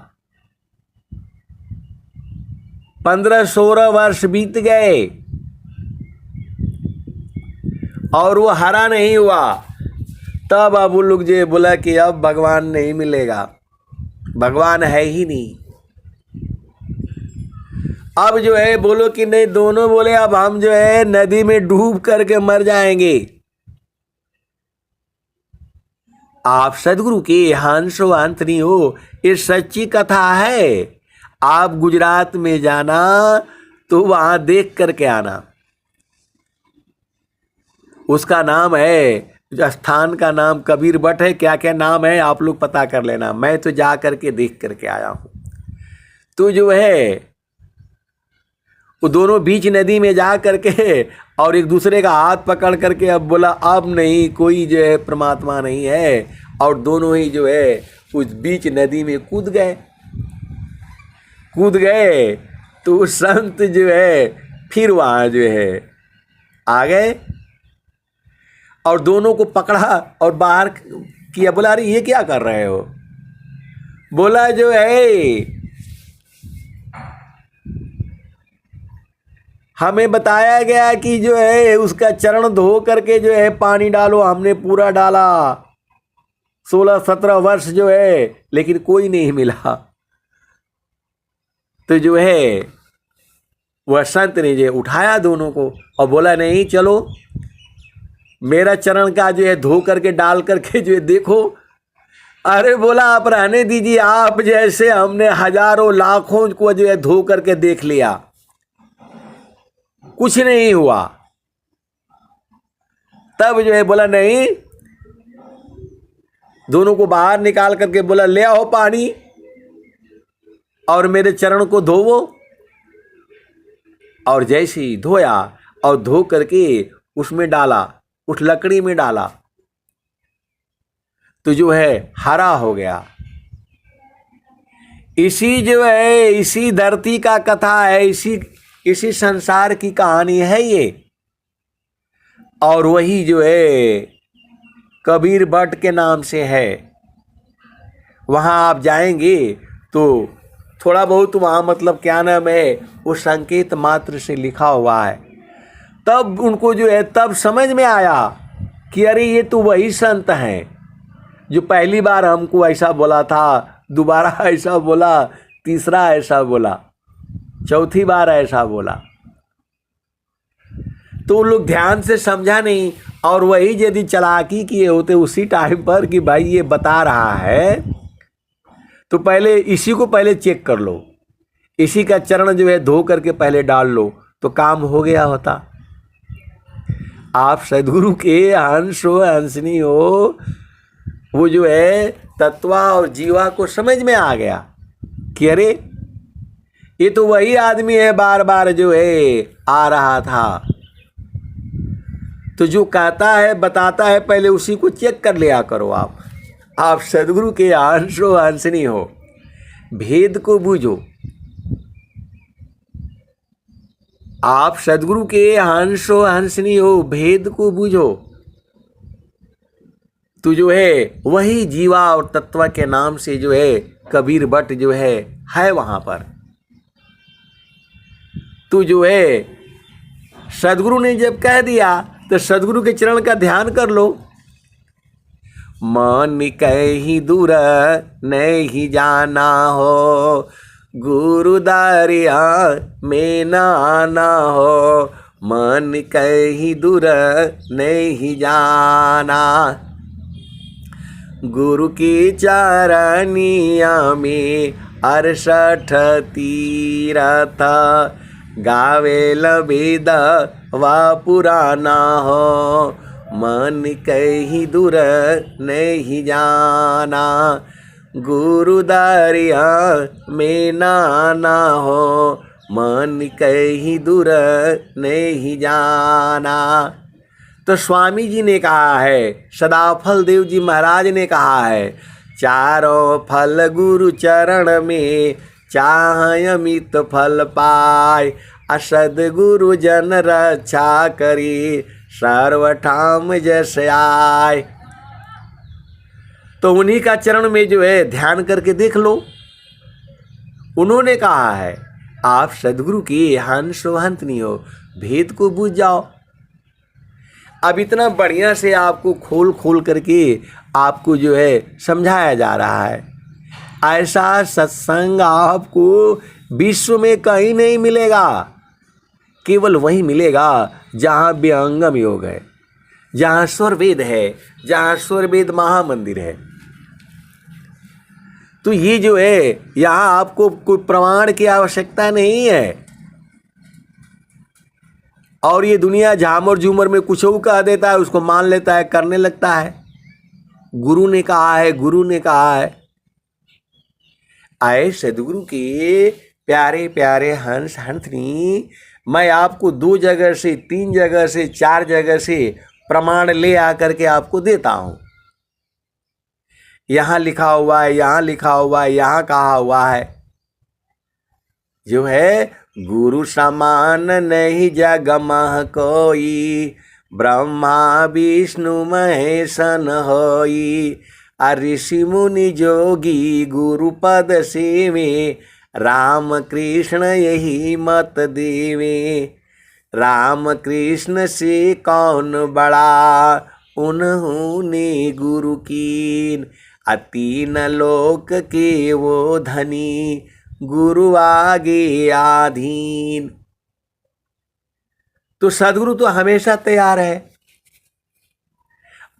15-16 वर्ष बीत गए और वो हरा नहीं हुआ। तब अब वो लोग जो बोला कि अब भगवान नहीं मिलेगा, भगवान है ही नहीं। अब जो है बोलो कि नहीं, दोनों बोले अब हम जो है नदी में डूब करके मर जाएंगे। आप सदगुरु के हंसो अंतनी हो, ये सच्ची कथा है। आप गुजरात में जाना तो वहाँ देख करके आना। उसका नाम है, स्थान का नाम कबीर बट है, क्या क्या नाम है आप लोग पता कर लेना। मैं तो जा करके देख करके आया हूँ। तो जो है वो दोनों बीच नदी में जा करके और एक दूसरे का हाथ पकड़ करके अब बोला अब नहीं, कोई जो है परमात्मा नहीं है, और दोनों ही जो है उस बीच नदी में कूद गए। कूद गए तो उस संत जो है फिर वहाँ जो है आ गए और दोनों को पकड़ा और बाहर किया। बोला अरे ये क्या कर रहे हो? बोला जो है हमें बताया गया कि जो है उसका चरण धो करके जो है पानी डालो, हमने पूरा डाला 16-17 वर्ष जो है, लेकिन कोई नहीं मिला। तो जो है वह संत ने जो उठाया दोनों को और बोला नहीं चलो मेरा चरण का जो है धो करके डाल करके जो है देखो। अरे बोला आप रहने दीजिए, आप जैसे हमने हजारों लाखों को जो है धो करके देख लिया, कुछ नहीं हुआ। तब जो है बोला नहीं, दोनों को बाहर निकाल करके बोला ले आओ पानी और मेरे चरण को धोवो। और जैसे ही धोया और धो करके उसमें डाला, उस लकड़ी में डाला, तो जो है हरा हो गया। इसी जो है इसी धरती का कथा है, इसी संसार की कहानी है ये। और वही जो है कबीर भट्ट के नाम से है। वहाँ आप जाएंगे तो थोड़ा बहुत वहाँ मतलब क्या नाम है वो संकेत मात्र से लिखा हुआ है। तब उनको जो है तब समझ में आया कि अरे ये तो वही संत हैं जो पहली बार हमको ऐसा बोला था, दोबारा ऐसा बोला, तीसरा ऐसा बोला, चौथी बार ऐसा बोला। तो लोग ध्यान से समझा नहीं। और वही यदि चालाकी किए होते उसी टाइम पर कि भाई ये बता रहा है तो पहले इसी को पहले चेक कर लो, इसी का चरण जो है धो करके पहले डाल लो तो काम हो गया होता। आप सदगुरु के हंस हो हंसनी हो, वो जो है तत्वा और जीवा को समझ में आ गया कि अरे ये तो वही आदमी है बार बार जो है आ रहा था। तो जो कहता है बताता है पहले उसी को चेक कर लिया करो। आप सदगुरु के अंश हो हंसनी हो, भेद को बूझो। आप सदगुरु के हंस हो हंसनी हो, भेद को बूझो। तो जो है वही जीवा और तत्व के नाम से जो है कबीर भट्ट जो है वहां पर। तो जो है सदगुरु ने जब कह दिया तो सदगुरु के चरण का ध्यान कर लो। मन कहीं दूर नहीं जाना हो, गुरु दरिया में ना आना हो। मन कहीं दूर नहीं जाना, गुरु की चरनिया में 68 तीरथ गावे लबेद वा पुराना हो। मन कहीं दूर नहीं जाना, गुरु दरिया में ना आना हो। मन कहीं दूर नहीं जाना। तो स्वामी जी ने कहा है, सदाफल देव जी महाराज ने कहा है, चारों फल गुरु चरण में चाह अमित फल पाए। असद गुरु जन रक्षा करी सर्वठाम जैसे आए। तो उन्हीं का चरण में जो है ध्यान करके देख लो। उन्होंने कहा है आप सदगुरु की हंस हंत नहीं हो, भेद को बूझ जाओ। अब इतना बढ़िया से आपको खोल खोल करके आपको जो है समझाया जा रहा है। ऐसा सत्संग आपको विश्व में कहीं नहीं मिलेगा, केवल वहीं मिलेगा जहाँ व्यंगम योग है, जहाँ स्वर वेद है, जहाँ स्वर वेद महामंदिर है। तो ये जो है यहाँ आपको कोई प्रमाण की आवश्यकता नहीं है। और ये दुनिया झामर झूमर में कुछ कह देता है, उसको मान लेता है, करने लगता है। गुरु ने कहा है, गुरु ने कहा है। आए सदगुरु के प्यारे प्यारे हंस हंसनी, मैं आपको 2 जगह से 3 जगह से 4 जगह से प्रमाण ले आकर के आपको देता हूँ। यहाँ लिखा हुआ है, यहाँ लिखा हुआ है, यहाँ कहा हुआ है। जो है गुरु समान नहीं जग मह कोई, ब्रह्मा विष्णु महेशन होई। ऋषि मुनि जोगी गुरु पद सेवे, राम कृष्ण यही मत देवे। राम कृष्ण से कौन बड़ा, उन्होंने गुरु कीन। तीन लोक के वो धनी, गुरु आगे आधीन। तो सदगुरु तो हमेशा तैयार है,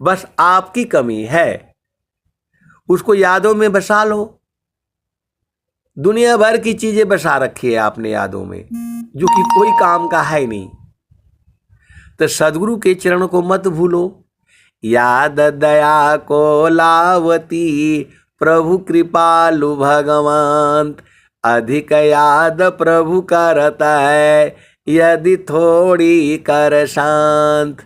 बस आपकी कमी है, उसको यादों में बसा लो। दुनिया भर की चीजें बसा रखी है आपने यादों में, जो कि कोई काम का है नहीं। तो सदगुरु के चरण को मत भूलो। याद दया को लावती, प्रभु कृपालु भगवान। अधिक याद प्रभु करता है, यदि थोड़ी कर शांत।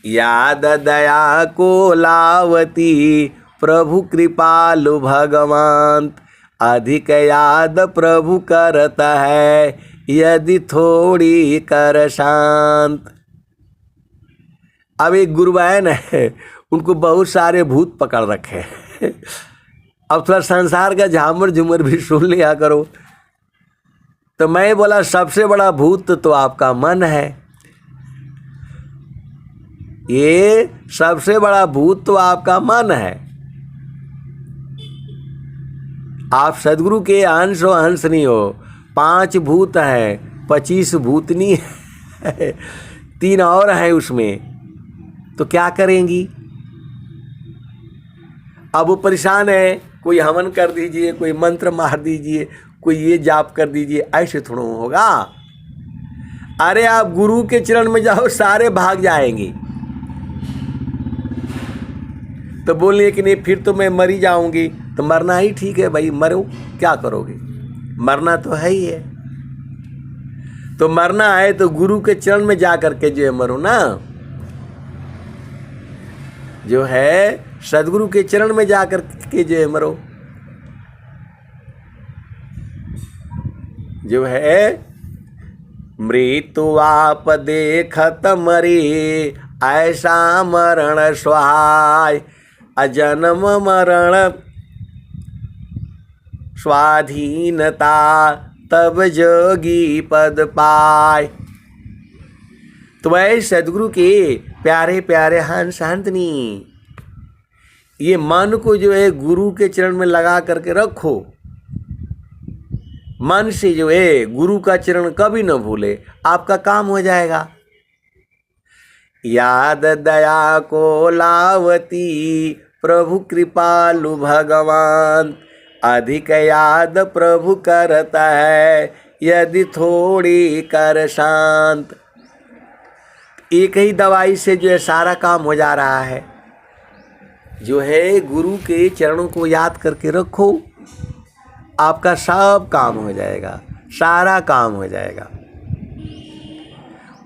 याद दया को लावती, प्रभु कृपालु भगवान। अधिक याद प्रभु करता है, यदि थोड़ी कर शांत। अब एक गुरुबहन है, उनको बहुत सारे भूत पकड़ रखे हैं। अब थोड़ा संसार का झामर झूमर भी सुन लिया करो। तो मैं बोला सबसे बड़ा भूत तो आपका मन है। ये सबसे बड़ा भूत तो आपका मन है। आप सदगुरु के अंश हो, अंश नहीं हो। 5 भूत हैं, 25 भूतनी है, 3 और हैं उसमें। तो क्या करेंगी? अब वो परेशान है, कोई हवन कर दीजिए, कोई मंत्र मार दीजिए, कोई ये जाप कर दीजिए, ऐसे थोड़ा होगा। अरे आप गुरु के चरण में जाओ, सारे भाग जाएंगे। तो बोलिए कि नहीं फिर तो मैं मरी जाऊंगी। तो मरना ही ठीक है भाई, मरो, क्या करोगे? मरना तो है ही है। तो मरना है तो गुरु के चरण में जा करके जो है मरो ना। जो है सदगुरु के चरण में जा करके जो है मरो। जो है मृत्यु आप देखत मरे, ऐसा मरण स्वाय। अजन्म मरण स्वाधीनता, तब जोगी पद पाय। तो वह सदगुरु के प्यारे प्यारे हंस हंतनी, ये मन को जो है गुरु के चरण में लगा करके रखो। मन से जो है गुरु का चरण कभी न भूले, आपका काम हो जाएगा। याद दया को लावती, प्रभु कृपालु भगवान। अधिक याद प्रभु करता है, यदि थोड़ी कर शांत। एक ही दवाई से जो है सारा काम हो जा रहा है। जो है गुरु के चरणों को याद करके रखो, आपका सब काम हो जाएगा, सारा काम हो जाएगा।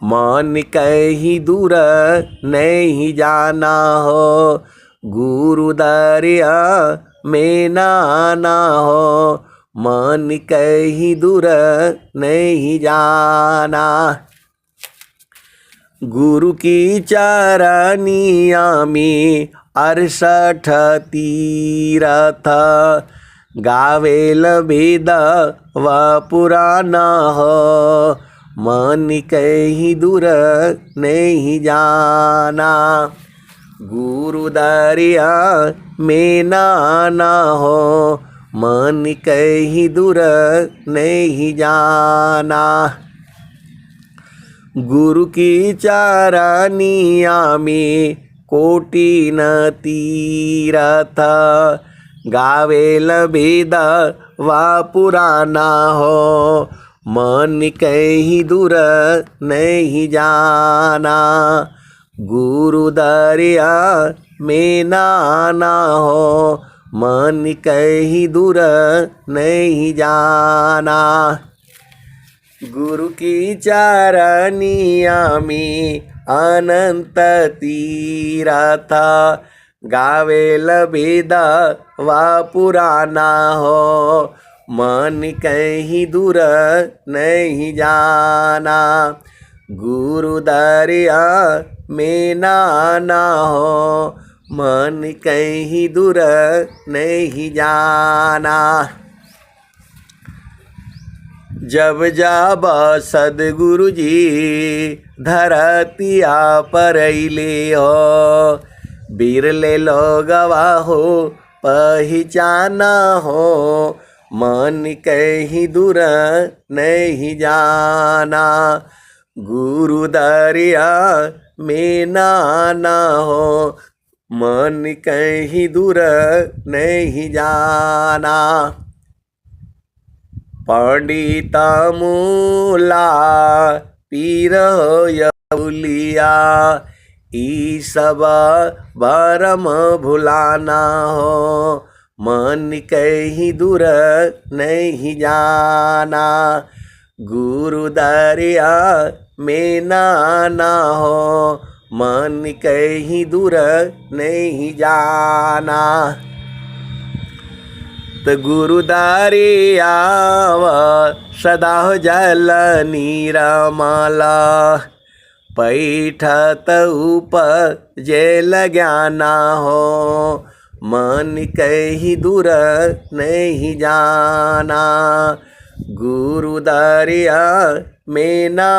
मन कहीं दूर नहीं जाना हो, गुरु दरिया में ना आना हो। मन कहीं दूर नहीं जाना, गुरु की चरनिया में 68 तीरथ। गावेल वेद व पुराना हो, मन कहीं दूर नहीं जाना। गुरु दरिया में ना आना हो, मन कहीं दूर नहीं जाना। गुरु की चरनिया में कोटि न तीरथ। गावेल वेद व पुराना हो, मन कहीं दूर नहीं जाना। गुरु दरिया में ना आना हो, मन कहीं दूर नहीं जाना। गुरु की चरनिया में अनंत तीरथ। गावेल वेद व पुराना हो, मन कहीं दूर नहीं जाना। गुरु दरिया में ना हो, मन कहीं दूर नहीं जाना। जब जाब सदगुरु जी धरतिया पर अइले हो, बिरले लोगवा हो पहचाना हो, मन कहीं दूर नहीं जाना। गुरु दरिया में ना हो, मन कहीं दूर नहीं जाना। पंडिता मूला पीर यौलिया, ई सब भरम भुलाना हो, मन कहीं दूर नहीं जाना। गुरु दरिया में ना हो, मन कहीं दूर नहीं जाना। तो गुरु दरिया सदा जल नीरमाला, पैठत उपजेल ज्ञाना हो, मन कहीं दूर नहीं जाना। गुरु दरिया में ना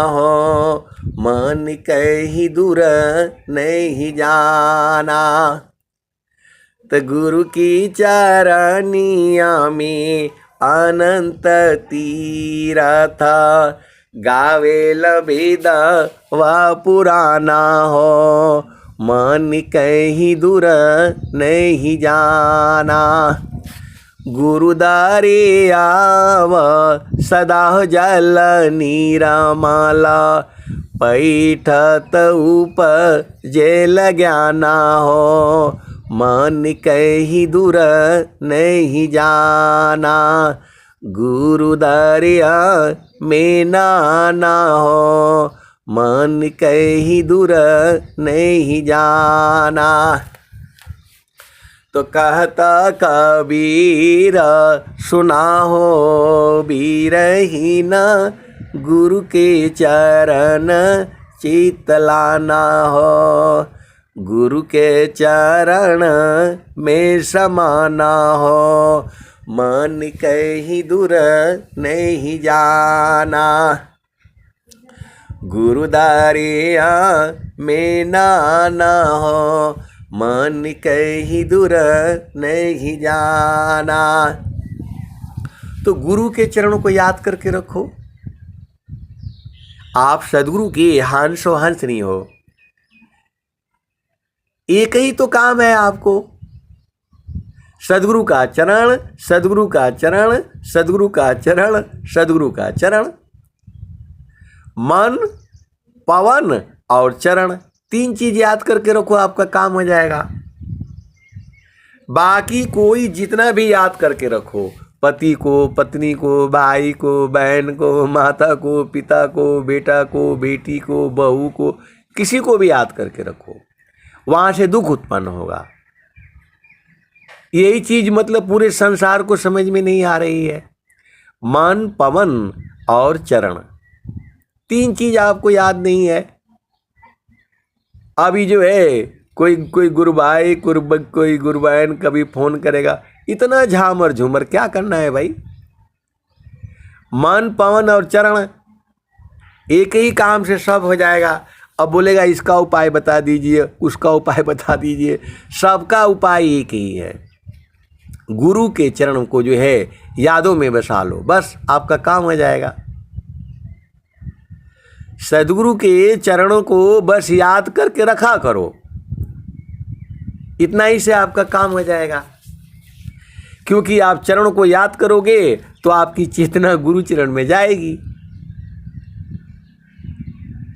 हो, मन कहीं दूर नहीं जाना। तो गुरु की चरनिया में अनंत तीरथ, गावेल वेद व पुराना हो, मन कहीं दूर नहीं जाना। गुरु दरिया सदा जल नीरमाला, पैठत उपजेल ज्ञाना हो, मन कहीं दूर नहीं जाना। गुरु दरिया में ना हो, मन कहीं दूर नहीं जाना। तो कहता कबीर सुना हो बीरहीन, गुरु के चरण चित लाना हो, गुरु के चरण में समाना हो, मन कहीं दूर नहीं जाना। गुरु दरिया में ना हो, मन कहीं दूर नहीं जाना। तो गुरु के चरणों को याद करके रखो। आप सदगुरु के हंसो हंस नहीं हो, एक ही तो काम है आपको, सदगुरु का चरण, सदगुरु का चरण, सदगुरु का चरण, सदगुरु का चरण। मन, पवन और चरण, तीन चीज याद करके रखो, आपका काम हो जाएगा। बाकी कोई जितना भी याद करके रखो, पति को, पत्नी को, भाई को, बहन को, माता को, पिता को, बेटा को, बेटी को, बहू को, किसी को भी याद करके रखो, वहां से दुख उत्पन्न होगा। यही चीज मतलब पूरे संसार को समझ में नहीं आ रही है। मन, पवन और चरण, तीन चीज आपको याद नहीं है। अभी जो है कोई गुरु भाई, कोई गुरु बहन कभी फोन करेगा, इतना झामर झूमर क्या करना है भाई। मन, पवन और चरण, एक ही काम से सब हो जाएगा। अब बोलेगा इसका उपाय बता दीजिए, उसका उपाय बता दीजिए, सबका उपाय एक ही है। गुरु के चरण को जो है यादों में बसा लो, बस आपका काम हो जाएगा। सदगुरु के चरणों को बस याद करके रखा करो, इतना ही से आपका काम हो जाएगा। क्योंकि आप चरणों को याद करोगे तो आपकी चेतना गुरु चरण में जाएगी।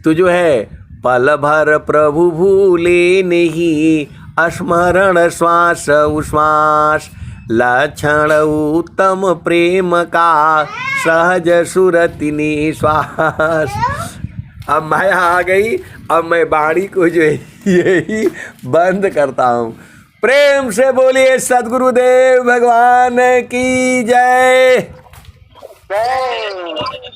तो जो है पल भर प्रभु भूले नहीं, स्मरण श्वास उश्वास, लक्षण उत्तम प्रेम का सहज सुरति निश्वास। अब माया आ गई, अब मैं वाणी को जो है यही बंद करता हूँ। प्रेम से बोलिए सद्गुरुदेव भगवान की जय। जय